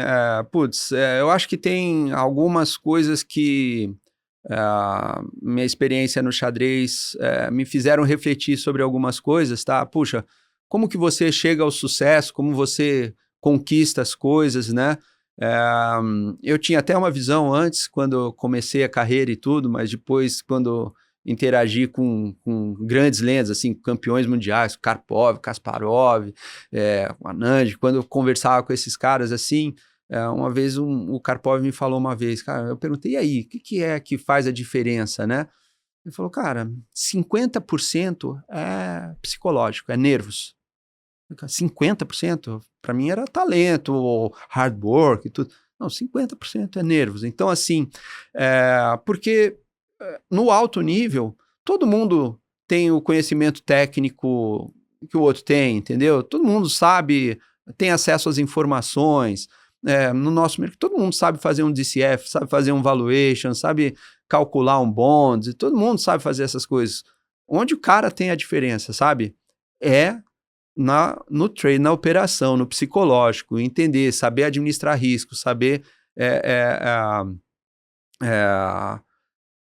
Speaker 2: eu acho que tem algumas coisas que minha experiência no xadrez me fizeram refletir sobre algumas coisas, tá? Puxa, como que você chega ao sucesso, como você conquista as coisas, né? Eu tinha até uma visão antes, quando eu comecei a carreira e tudo, mas depois, quando interagi com grandes lendas, assim, campeões mundiais, Karpov, Kasparov, Anand, quando eu conversava com esses caras, assim, uma vez o Karpov me falou uma vez, cara, eu perguntei, e aí, o que é que faz a diferença, né? Ele falou, cara, 50% é psicológico, é nervos. 50%, para mim era talento, ou hard work e tudo. Não, 50% é nervos. Então, assim, porque no alto nível, todo mundo tem o conhecimento técnico que o outro tem, entendeu? Todo mundo sabe, tem acesso às informações. No nosso mercado, todo mundo sabe fazer um DCF, sabe fazer um valuation, sabe calcular um bond, todo mundo sabe fazer essas coisas. Onde o cara tem a diferença, sabe? No trade, na operação, no psicológico, entender, saber administrar risco, saber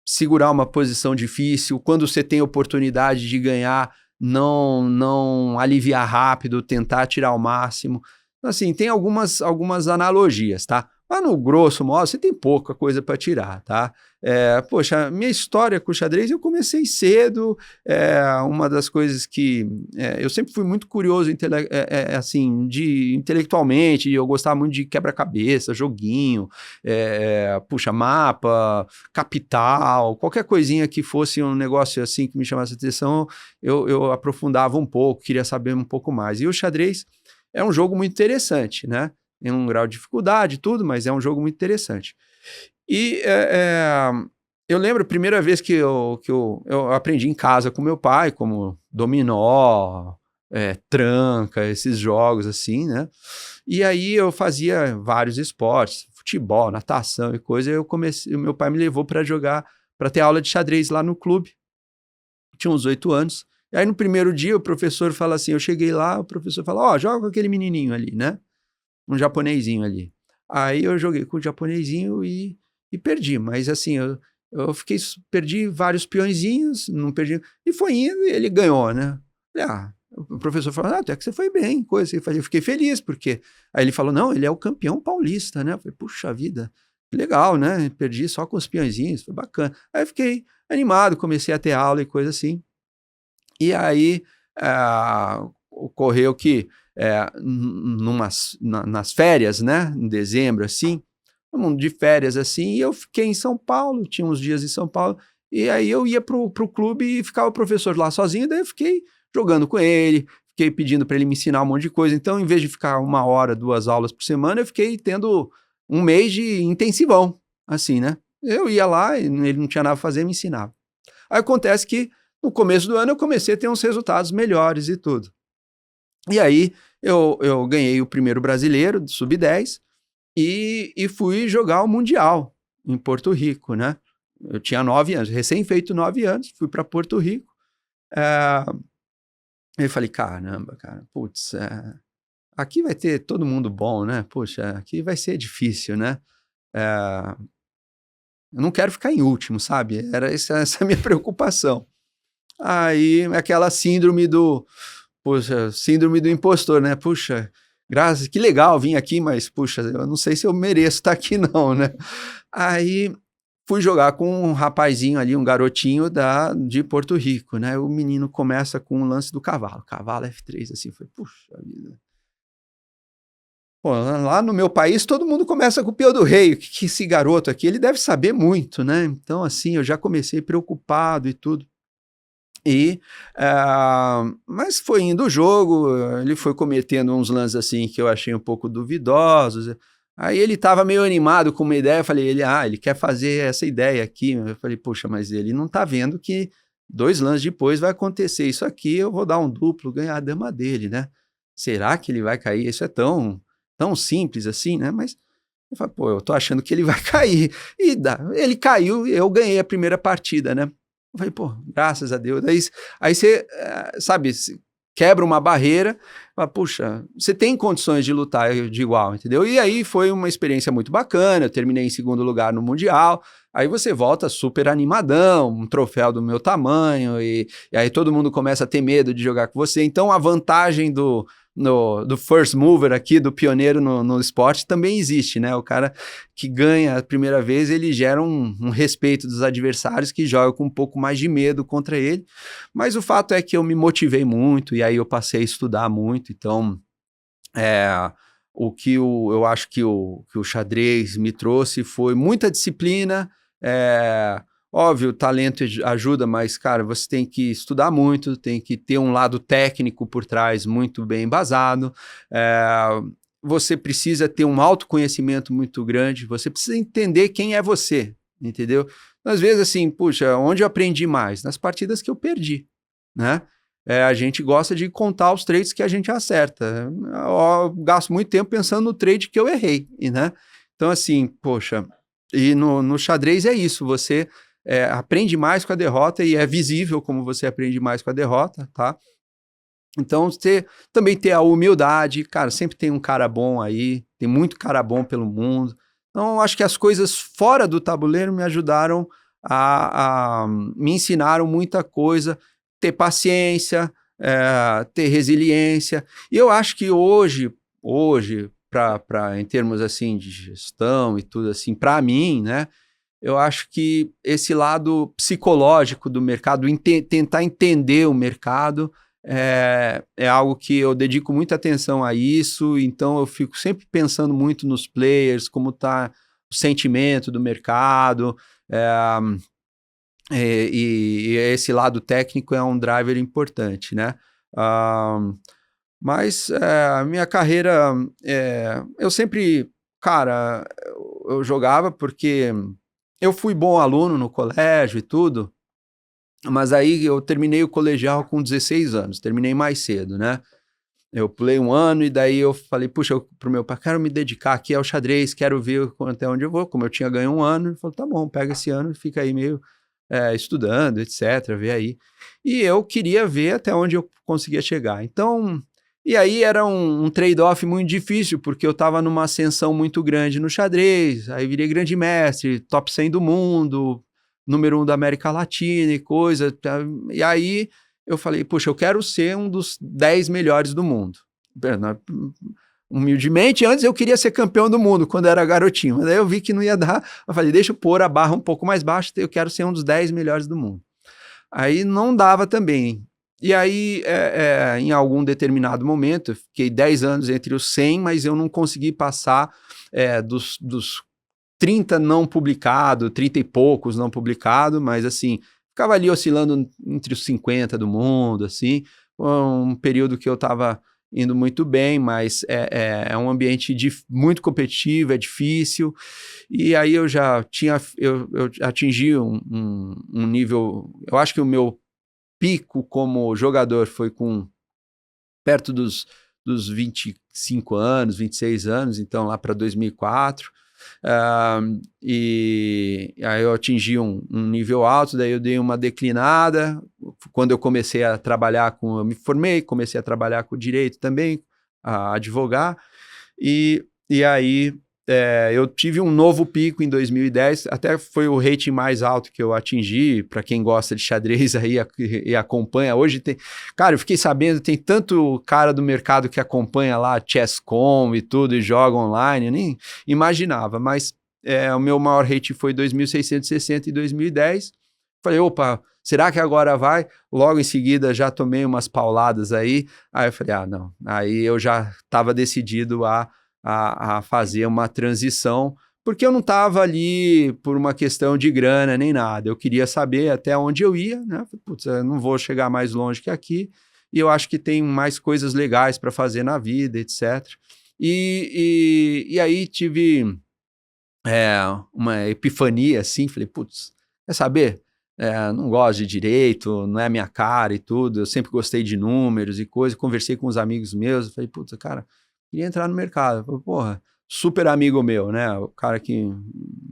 Speaker 2: segurar uma posição difícil, quando você tem oportunidade de ganhar, não aliviar rápido, tentar tirar o máximo. Assim, tem algumas analogias, tá? Mas no grosso modo, você tem pouca coisa para tirar, tá? Poxa, minha história com o xadrez, eu comecei cedo, uma das coisas que... eu sempre fui muito curioso, assim, intelectualmente, eu gostava muito de quebra-cabeça, joguinho, mapa, capital, qualquer coisinha que fosse um negócio assim que me chamasse a atenção, eu aprofundava um pouco, queria saber um pouco mais. E o xadrez é um jogo muito interessante, né? Em um grau de dificuldade e tudo, mas é um jogo muito interessante. E eu lembro a primeira vez que eu aprendi em casa com meu pai, como dominó, tranca, esses jogos assim, né? E aí eu fazia vários esportes, futebol, natação e coisa, e meu pai me levou para jogar, para ter aula de xadrez lá no clube. Tinha uns 8 anos. E aí no primeiro dia o professor fala assim, eu cheguei lá, o professor fala, joga com aquele menininho ali, né? Um japonesinho ali. Aí eu joguei com o japonesinho e perdi, mas assim, eu perdi vários peõezinhos, não perdi, e foi indo e ele ganhou, né? O professor falou, até que você foi bem, coisa assim, eu fiquei feliz, porque aí ele falou, não, ele é o campeão paulista, né? Eu falei, puxa vida, legal, né? Perdi só com os peõezinhos, foi bacana. Aí eu fiquei animado, comecei a ter aula e coisa assim, e aí ocorreu que nas férias, né, em dezembro, assim, todo mundo de férias, assim, e eu fiquei em São Paulo, tinha uns dias em São Paulo, e aí eu ia pro clube e ficava o professor lá sozinho, daí eu fiquei jogando com ele, fiquei pedindo para ele me ensinar um monte de coisa, então, em vez de ficar 1 hora, 2 aulas por semana, eu fiquei tendo um mês de intensivão, assim, né, eu ia lá, ele não tinha nada a fazer, me ensinava. Aí acontece que, no começo do ano, eu comecei a ter uns resultados melhores e tudo. E aí, eu ganhei o primeiro brasileiro, do Sub-10, e fui jogar o Mundial em Porto Rico, né? Eu tinha 9 anos, recém-feito 9 anos, fui para Porto Rico. Eu falei, caramba, cara, putz, aqui vai ter todo mundo bom, né? Poxa, aqui vai ser difícil, né? Eu não quero ficar em último, sabe? Era essa a minha preocupação. Aí, aquela síndrome do impostor, né? Puxa, graças, que legal vir aqui, mas, puxa, eu não sei se eu mereço estar aqui não, né? Aí, fui jogar com um rapazinho ali, um garotinho de Porto Rico, né? O menino começa com o lance do cavalo F3, assim, foi, puxa vida. Pô, lá no meu país, todo mundo começa com o peão do rei, que esse garoto aqui, ele deve saber muito, né? Então, assim, eu já comecei preocupado e tudo. Mas foi indo o jogo, ele foi cometendo uns lances assim que eu achei um pouco duvidosos. Aí ele estava meio animado com uma ideia, eu falei, ele quer fazer essa ideia aqui. Eu falei, poxa, mas ele não está vendo que 2 lances depois vai acontecer isso aqui, eu vou dar um duplo, ganhar a dama dele, né? Será que ele vai cair? Isso é tão simples assim, né? Mas Eu falei, pô, eu tô achando que ele vai cair. E ele caiu, eu ganhei a primeira partida, né? Eu falei, pô, graças a Deus. Aí você, sabe, quebra uma barreira, fala, puxa, você tem condições de lutar de igual, entendeu? E aí foi uma experiência muito bacana, eu terminei em segundo lugar no Mundial, aí você volta super animadão, um troféu do meu tamanho, e aí todo mundo começa a ter medo de jogar com você. Então a vantagem do first mover aqui, do pioneiro no esporte, também existe, né? O cara que ganha a primeira vez, ele gera um respeito dos adversários que jogam com um pouco mais de medo contra ele. Mas o fato é que eu me motivei muito e aí eu passei a estudar muito. Então, eu acho que o xadrez me trouxe foi muita disciplina. Óbvio, o talento ajuda, mas, cara, você tem que estudar muito, tem que ter um lado técnico por trás muito bem embasado, você precisa ter um autoconhecimento muito grande, você precisa entender quem é você, entendeu? Às vezes, assim, puxa, onde eu aprendi mais? Nas partidas que eu perdi, né? A gente gosta de contar os trades que a gente acerta. Eu gasto muito tempo pensando no trade que eu errei, né? Então, assim, poxa, e no xadrez é isso, você aprende mais com a derrota e é visível como você aprende mais com a derrota, tá? Então, você também ter a humildade, cara, sempre tem um cara bom aí, tem muito cara bom pelo mundo. Então, acho que as coisas fora do tabuleiro me ajudaram me ensinaram muita coisa, ter paciência, ter resiliência. E eu acho que hoje em termos assim de gestão e tudo assim, para mim, né? Eu acho que esse lado psicológico do mercado, tentar entender o mercado, é algo que eu dedico muita atenção a isso, então eu fico sempre pensando muito nos players, como está o sentimento do mercado, e esse lado técnico é um driver importante, né? Mas a minha carreira, eu sempre, cara, eu jogava porque eu fui bom aluno no colégio e tudo, mas aí eu terminei o colegial com 16 anos, terminei mais cedo, né? Eu pulei um ano e daí eu falei, puxa, pro meu pai, quero me dedicar aqui ao xadrez, quero ver até onde eu vou, como eu tinha ganho um ano, ele falou, tá bom, pega esse ano e fica aí meio estudando, etc, vê aí. E eu queria ver até onde eu conseguia chegar. Então, e aí era um trade-off muito difícil, porque eu estava numa ascensão muito grande no xadrez, aí virei grande mestre, top 100 do mundo, número 1 da América Latina e coisa. E aí eu falei, puxa, eu quero ser um dos 10 melhores do mundo. Humildemente, antes eu queria ser campeão do mundo, quando eu era garotinho, mas aí eu vi que não ia dar, eu falei, deixa eu pôr a barra um pouco mais baixa, eu quero ser um dos 10 melhores do mundo. Aí não dava também. E aí, em algum determinado momento, eu fiquei 10 anos entre os 100, mas eu não consegui passar dos 30 não publicados, 30 e poucos não publicados, mas assim, ficava ali oscilando entre os 50 do mundo, assim, um período que eu estava indo muito bem, mas é um ambiente muito competitivo, é difícil, e aí eu atingi um nível, eu acho que o meu pico como jogador foi perto dos 25 anos, 26 anos, então lá para 2004, e aí eu atingi um nível alto, daí eu dei uma declinada, quando eu comecei a trabalhar eu me formei, comecei a trabalhar com direito também, a advogar, e aí eu tive um novo pico em 2010, até foi o rating mais alto que eu atingi, para quem gosta de xadrez aí e acompanha. Hoje cara, eu fiquei sabendo, tem tanto cara do mercado que acompanha lá Chess.com e tudo, e joga online, eu nem imaginava, mas o meu maior rating foi 2.660 em 2010. Falei, opa, será que agora vai? Logo em seguida já tomei umas pauladas aí eu falei, não, aí eu já estava decidido a fazer uma transição, porque eu não estava ali por uma questão de grana nem nada, eu queria saber até onde eu ia, né? Putz, eu não vou chegar mais longe que aqui, e eu acho que tem mais coisas legais para fazer na vida, etc. E aí tive uma epifania, assim, falei, putz, quer saber? Não gosto de direito, não é a minha cara e tudo, eu sempre gostei de números e coisa, conversei com os amigos meus, falei, putz, cara, queria entrar no mercado. Falei, porra, super amigo meu, né? O cara que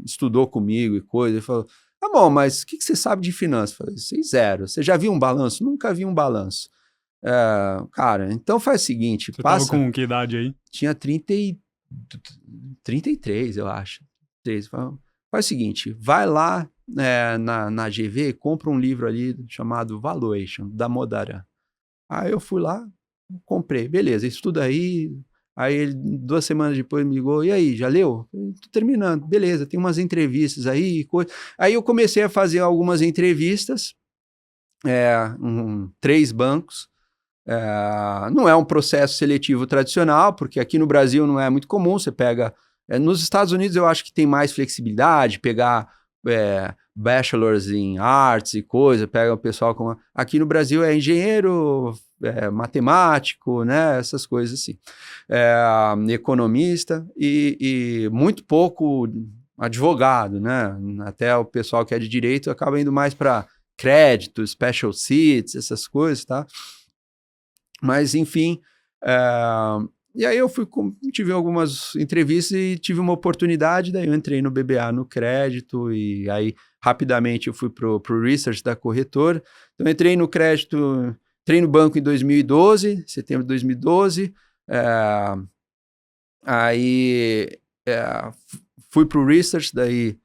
Speaker 2: estudou comigo e coisa, ele falou, tá bom, mas o que você sabe de finanças? Eu falei, sei zero. Você já viu um balanço? Nunca vi um balanço. Cara, então faz o seguinte,
Speaker 3: Você
Speaker 2: passa...
Speaker 3: tava com que idade aí?
Speaker 2: Tinha 33, eu acho. Faz o seguinte, vai lá na GV, compra um livro ali chamado Valuation, da Modaran. Aí eu fui lá, comprei, beleza, estuda aí. Aí ele, 2 semanas depois, me ligou, e aí, já leu? Tô terminando, beleza, tem umas entrevistas aí, coisa. Aí eu comecei a fazer algumas entrevistas, 3 bancos. Não é um processo seletivo tradicional, porque aqui no Brasil não é muito comum, você pega... nos Estados Unidos eu acho que tem mais flexibilidade, pegar bachelors em arts e coisa, pega o pessoal com... Aqui no Brasil é engenheiro, matemático, né, essas coisas assim. Economista e muito pouco advogado, né? Até o pessoal que é de direito acaba indo mais para crédito, special seats, essas coisas, tá? Mas, enfim, e aí eu tive algumas entrevistas e tive uma oportunidade, daí eu entrei no BBA no crédito e aí rapidamente eu fui pro research da corretora. Então eu entrei no crédito, entrei no banco em 2012, setembro de 2012, aí fui pro research, daí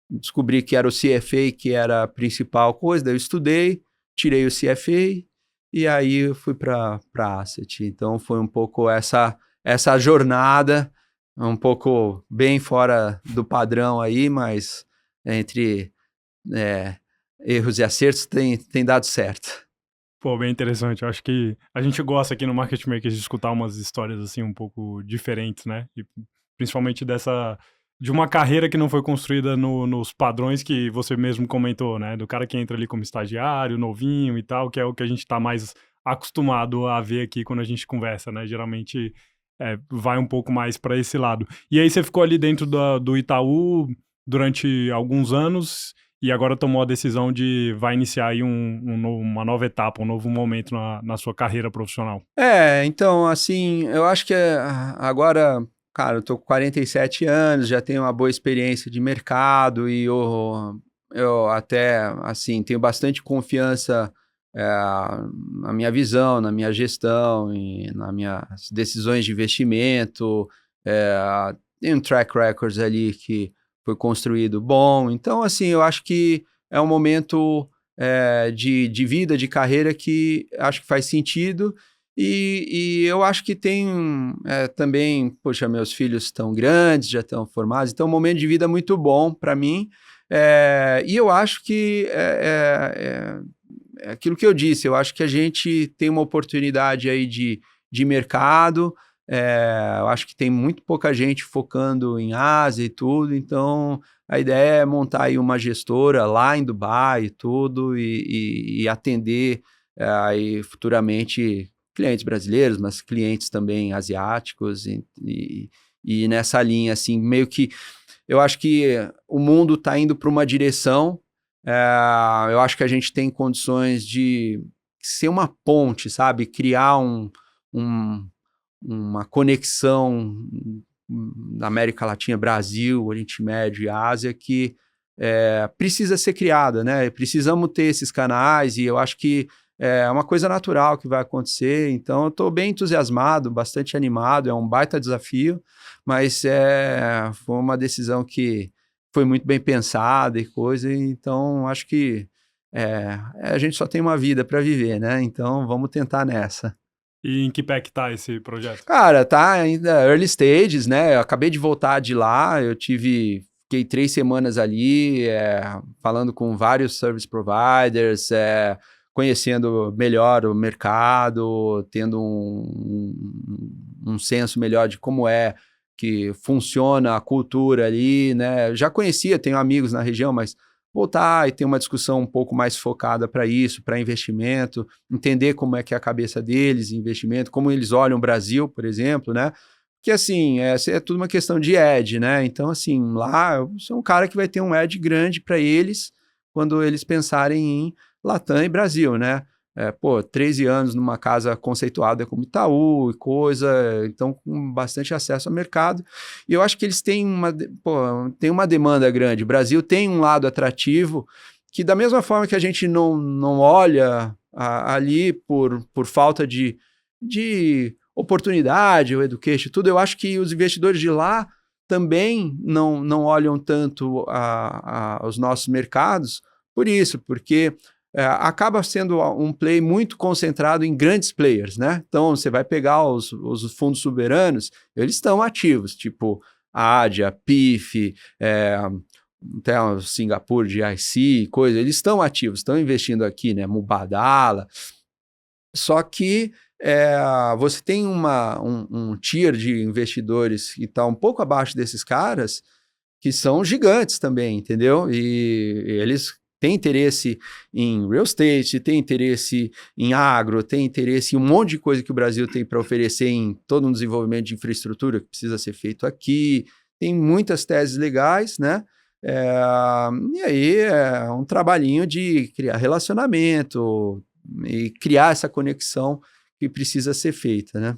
Speaker 2: descobri que era o CFA que era a principal coisa, daí eu estudei, tirei o CFA, e aí eu fui para Asset. Então foi um pouco essa jornada, um pouco bem fora do padrão aí, mas entre erros e acertos tem dado certo.
Speaker 3: Pô, bem interessante. Eu acho que a gente gosta aqui no Market Makers de escutar umas histórias assim um pouco diferentes, né? E principalmente de uma carreira que não foi construída nos padrões que você mesmo comentou, né? Do cara que entra ali como estagiário, novinho e tal, que é o que a gente tá mais acostumado a ver aqui quando a gente conversa, né? Geralmente vai um pouco mais para esse lado. E aí você ficou ali dentro do Itaú durante alguns anos e agora tomou a decisão de vai iniciar aí uma nova etapa, um novo momento na sua carreira profissional.
Speaker 2: Então, assim, eu acho que agora... Cara, eu tô com 47 anos, já tenho uma boa experiência de mercado e eu até, assim, tenho bastante confiança na minha visão, na minha gestão e nas minhas decisões de investimento. Tem um track record ali que foi construído bom. Então, assim, eu acho que é um momento de vida, de carreira que acho que faz sentido. E eu acho que tem também, poxa, meus filhos estão grandes, já estão formados, então é um momento de vida muito bom para mim. E eu acho que é aquilo que eu disse, eu acho que a gente tem uma oportunidade aí de mercado, eu acho que tem muito pouca gente focando em Ásia e tudo, então a ideia é montar aí uma gestora lá em Dubai e tudo, e atender aí futuramente clientes brasileiros, mas clientes também asiáticos e nessa linha, assim, meio que eu acho que o mundo está indo para uma direção, eu acho que a gente tem condições de ser uma ponte, sabe? Criar uma conexão na América Latina, Brasil, Oriente Médio e Ásia que precisa ser criada, né? Precisamos ter esses canais e eu acho que é uma coisa natural que vai acontecer, então eu estou bem entusiasmado, bastante animado, é um baita desafio, mas foi uma decisão que foi muito bem pensada e coisa, então acho que a gente só tem uma vida para viver, né? Então vamos tentar nessa.
Speaker 3: E em que pé que tá esse projeto?
Speaker 2: Cara, tá ainda early stages, né? Eu acabei de voltar de lá, fiquei 3 semanas ali, falando com vários service providers, conhecendo melhor o mercado, tendo um senso melhor de como que funciona a cultura ali, né? Já conhecia, tenho amigos na região, mas voltar e ter uma discussão um pouco mais focada para isso, para investimento, entender como é que é a cabeça deles, investimento, como eles olham o Brasil, por exemplo, né? Que assim, é tudo uma questão de edge, né? Então, assim, lá eu sou um cara que vai ter um edge grande para eles quando eles pensarem em Latam e Brasil, né? 13 anos numa casa conceituada como Itaú e coisa, então com bastante acesso ao mercado. E eu acho que eles têm uma demanda grande. O Brasil tem um lado atrativo que, da mesma forma que a gente não olha ali por falta de oportunidade, o education, tudo, eu acho que os investidores de lá também não olham tanto os nossos mercados por isso, porque acaba sendo um play muito concentrado em grandes players, né? Então, você vai pegar os fundos soberanos, eles estão ativos, tipo a Adia, PIF, até o Singapura de IC, coisa, eles estão ativos, estão investindo aqui, né? Mubadala. Só que você tem um tier de investidores que está um pouco abaixo desses caras, que são gigantes também, entendeu? E eles têm interesse em real estate, têm interesse em agro, têm interesse em um monte de coisa que o Brasil tem para oferecer em todo um desenvolvimento de infraestrutura que precisa ser feito aqui. Tem muitas teses legais, né? E aí é um trabalhinho de criar relacionamento e criar essa conexão que precisa ser feita, né?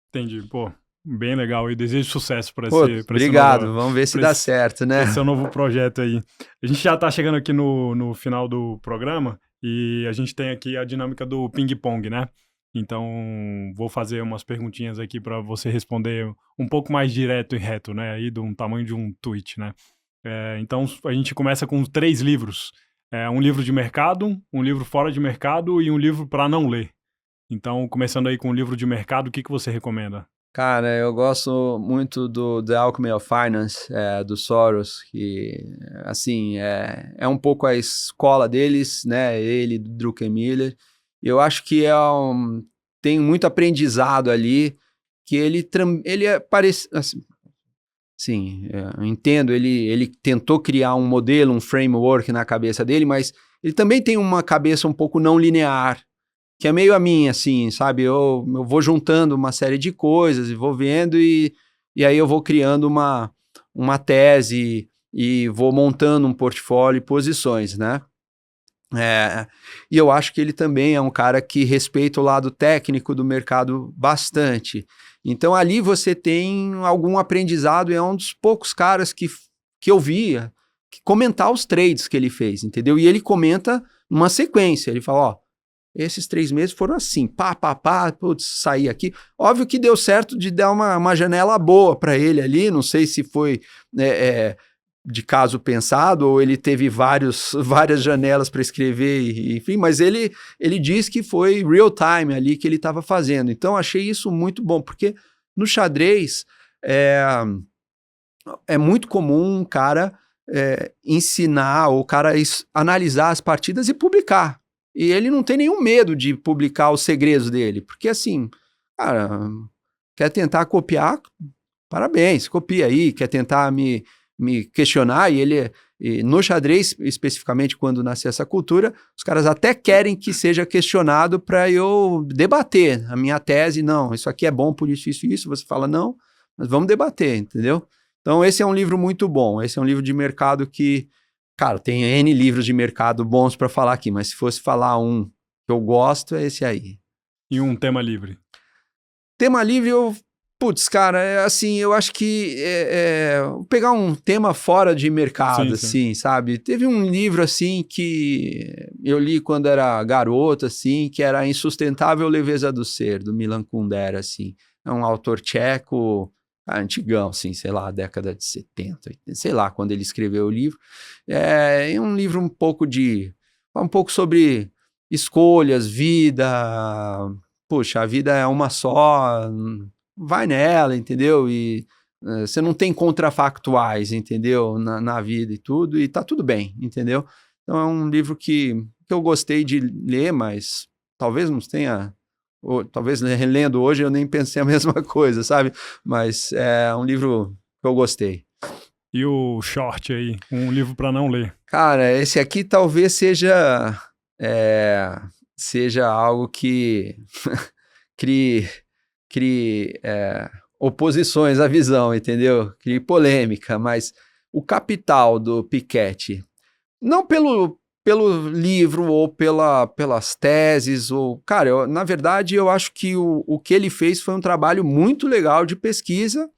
Speaker 3: Entendi, pô, bem legal e desejo sucesso para esse
Speaker 2: obrigado, vamos ver se dá certo, né?
Speaker 3: Esse é o novo projeto aí. A gente já tá chegando aqui no final do programa e a gente tem aqui a dinâmica do ping-pong, né? Então, vou fazer umas perguntinhas aqui para você responder um pouco mais direto e reto, né? Aí do tamanho de um tweet, né? Então, a gente começa com 3 livros. Um livro de mercado, um livro fora de mercado e um livro para não ler. Então, começando aí com o livro de mercado, o que você recomenda?
Speaker 2: Cara, eu gosto muito do The Alchemy of Finance, do Soros, que, assim, é um pouco a escola deles, né? Ele, do Druckenmiller. Eu acho que tem muito aprendizado ali, que ele parece... Assim, sim, eu entendo, ele tentou criar um modelo, um framework na cabeça dele, mas ele também tem uma cabeça um pouco não linear, que é meio a minha, assim, sabe? Eu vou juntando uma série de coisas e vou vendo e aí eu vou criando uma tese e vou montando um portfólio e posições, né? E eu acho que ele também é um cara que respeita o lado técnico do mercado bastante. Então ali você tem algum aprendizado e é um dos poucos caras que eu via comentar os trades que ele fez, entendeu? E ele comenta numa sequência, ele fala, esses 3 meses foram assim, putz, saí aqui. Óbvio que deu certo de dar uma janela boa para ele ali, não sei se foi de caso pensado ou ele teve várias janelas para escrever, enfim, mas ele diz que foi real time ali que ele estava fazendo. Então, achei isso muito bom, porque no xadrez é muito comum um cara ensinar, ou o cara analisar as partidas e publicar. E ele não tem nenhum medo de publicar os segredos dele, porque assim, cara, quer tentar copiar, parabéns, copia aí, quer tentar me questionar, e no xadrez, especificamente quando nasceu essa cultura, os caras até querem que seja questionado para eu debater a minha tese, não, isso aqui é bom por isso, você fala, não, mas vamos debater, entendeu? Então esse é um livro muito bom, esse é um livro de mercado que, cara, tem N livros de mercado bons para falar aqui, mas se fosse falar um que eu gosto, é esse aí.
Speaker 3: E um tema livre?
Speaker 2: Tema livre, putz, cara, assim, eu acho que vou pegar um tema fora de mercado, assim, sabe? Teve um livro, assim, que eu li quando era garoto, assim, que era A Insustentável Leveza do Ser, do Milan Kundera, assim. É um autor tcheco, antigão, assim, sei lá, década de 70, 80, sei lá, quando ele escreveu o livro. É um livro um pouco sobre escolhas, vida. Puxa, a vida é uma só, vai nela, entendeu? E você não tem contrafactuais, entendeu? Na vida e tudo, e tá tudo bem, entendeu? Então é um livro que eu gostei de ler, mas talvez não tenha... Ou, talvez relendo hoje eu nem pensei a mesma coisa, sabe? Mas é um livro que eu gostei.
Speaker 3: E o short aí, um livro para não ler?
Speaker 2: Cara, esse aqui talvez seja algo que crie oposições à visão, entendeu? Crie polêmica, mas O Capital, do Piketty, não pelo pelo livro ou pelas teses, ou... Cara, na verdade, eu acho que o que ele fez foi um trabalho muito legal de pesquisa.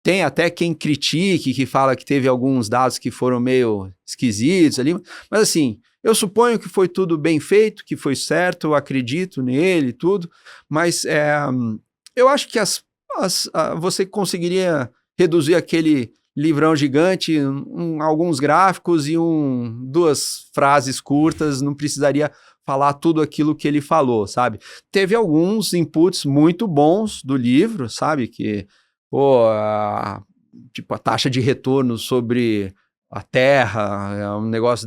Speaker 2: Tem até quem critique, que fala que teve alguns dados que foram meio esquisitos ali, mas assim, eu suponho que foi tudo bem feito, que foi certo, eu acredito nele e tudo, mas eu acho que você conseguiria reduzir aquele livrão gigante, alguns gráficos e duas frases curtas, não precisaria falar tudo aquilo que ele falou, sabe? Teve alguns inputs muito bons do livro, sabe? Que, tipo, a taxa de retorno sobre a Terra, é um negócio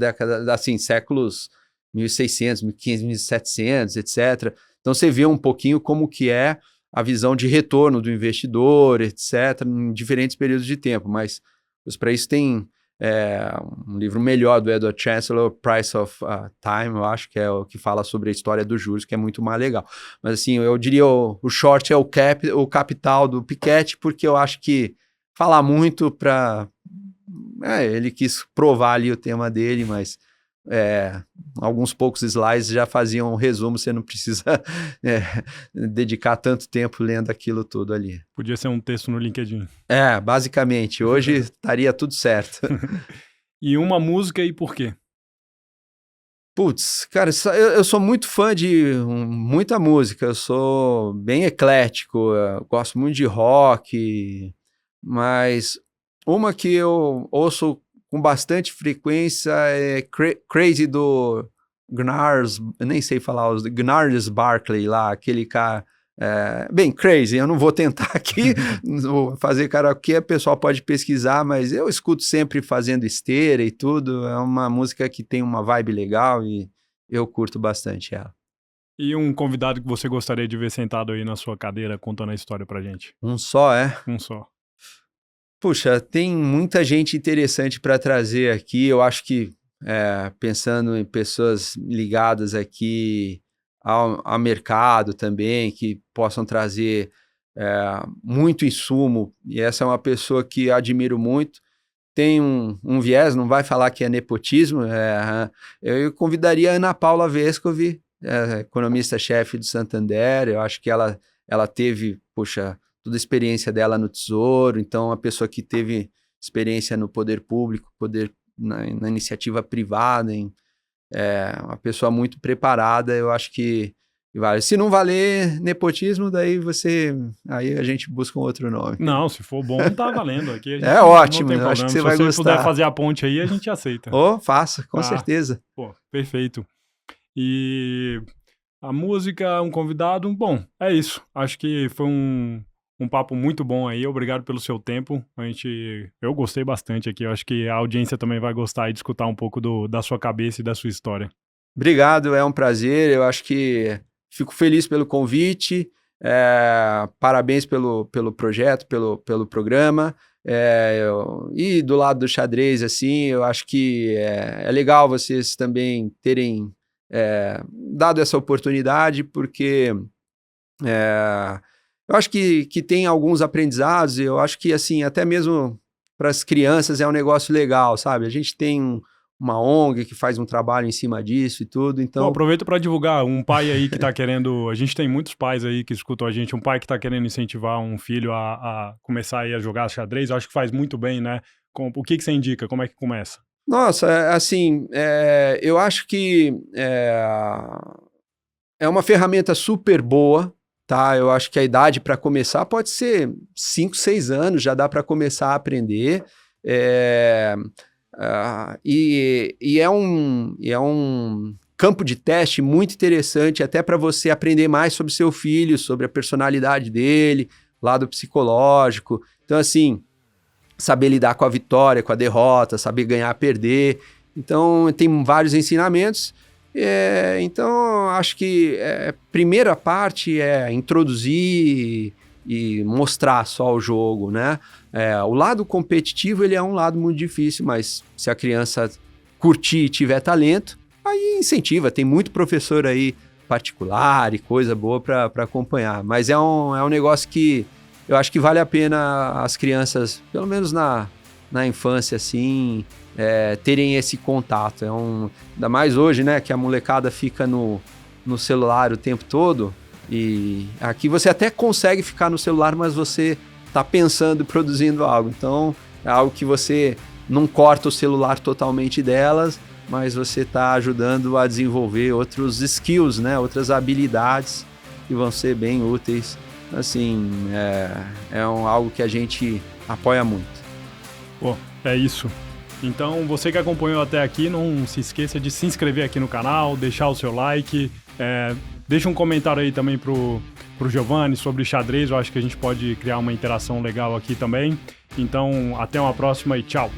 Speaker 2: assim, séculos 1600, 1500, 1700, etc. Então você vê um pouquinho como que é a visão de retorno do investidor, etc., em diferentes períodos de tempo, mas para isso tem um livro melhor do Edward Chancellor, Price of Time, eu acho que é o que fala sobre a história dos juros, que é muito mais legal. Mas assim, eu diria o short é o capital do Piketty, porque eu acho que falar muito para... ele quis provar ali o tema dele, mas... alguns poucos slides já faziam um resumo, você não precisa dedicar tanto tempo lendo aquilo tudo ali.
Speaker 3: Podia ser um texto no LinkedIn.
Speaker 2: Basicamente, hoje estaria tudo certo.
Speaker 3: E uma música e por quê?
Speaker 2: Putz, cara, eu sou muito fã de muita música, eu sou bem eclético, eu gosto muito de rock, mas uma que eu ouço com bastante frequência é Crazy do Gnarls, eu nem sei falar, os Gnarls Barkley lá, aquele cara, bem, Crazy, eu não vou tentar aqui vou fazer karaokê, o pessoal pode pesquisar, mas eu escuto sempre fazendo esteira e tudo, é uma música que tem uma vibe legal e eu curto bastante ela.
Speaker 3: E um convidado que você gostaria de ver sentado aí na sua cadeira contando a história pra gente?
Speaker 2: Um só,
Speaker 3: Um só.
Speaker 2: Puxa, tem muita gente interessante para trazer aqui. Eu acho que, pensando em pessoas ligadas aqui ao mercado também, que possam trazer muito insumo, e essa é uma pessoa que admiro muito. Tem um viés, não vai falar que é nepotismo, eu convidaria a Ana Paula Vescovi, economista-chefe do Santander. Eu acho que ela teve, toda a experiência dela no Tesouro, então uma pessoa que teve experiência no poder público, na iniciativa privada, uma pessoa muito preparada, eu acho que vale. Se não valer nepotismo, aí a gente busca um outro nome.
Speaker 3: Não, se for bom, tá valendo aqui.
Speaker 2: Ótimo, eu acho que você vai gostar.
Speaker 3: Se você puder fazer a ponte aí, a gente aceita.
Speaker 2: Faça, com certeza.
Speaker 3: Perfeito. E a música, um convidado, bom, é isso. Acho que foi um papo muito bom aí, obrigado pelo seu tempo. Eu gostei bastante aqui, eu acho que a audiência também vai gostar de escutar um pouco da sua cabeça e da sua história.
Speaker 2: Obrigado, é um prazer, eu acho que fico feliz pelo convite, parabéns pelo projeto, pelo programa, e do lado do xadrez, assim, eu acho que é legal vocês também terem dado essa oportunidade, porque... eu acho que tem alguns aprendizados, eu acho que, assim, até mesmo para as crianças é um negócio legal, sabe? A gente tem uma ONG que faz um trabalho em cima disso e tudo, então...
Speaker 3: aproveita para divulgar, um pai aí que está querendo... A gente tem muitos pais aí que escutam a gente, um pai que está querendo incentivar um filho a começar aí a jogar xadrez, eu acho que faz muito bem, né? O que você indica? Como é que começa?
Speaker 2: Nossa, assim, eu acho que é uma ferramenta super boa, tá? Eu acho que a idade para começar pode ser 5, 6 anos, já dá para começar a aprender. E é um campo de teste muito interessante, até para você aprender mais sobre seu filho, sobre a personalidade dele, lado psicológico. Então, assim, saber lidar com a vitória, com a derrota, saber ganhar, perder. Então, tem vários ensinamentos. Então, acho que a primeira parte é introduzir e mostrar só o jogo, né? O lado competitivo, ele é um lado muito difícil, mas se a criança curtir e tiver talento, aí incentiva. Tem muito professor aí particular e coisa boa para acompanhar. Mas é um negócio que eu acho que vale a pena as crianças, pelo menos na infância, assim, terem esse contato. Ainda mais hoje, né, que a molecada fica no celular o tempo todo, e aqui você até consegue ficar no celular, mas você está pensando e produzindo algo. Então, é algo que você não corta o celular totalmente delas, mas você está ajudando a desenvolver outros skills, né, outras habilidades que vão ser bem úteis. Assim, algo que a gente apoia muito.
Speaker 3: Pô, é isso. Então, você que acompanhou até aqui, não se esqueça de se inscrever aqui no canal, deixar o seu like, deixa um comentário aí também pro Giovanni sobre xadrez, eu acho que a gente pode criar uma interação legal aqui também. Então, até uma próxima e tchau!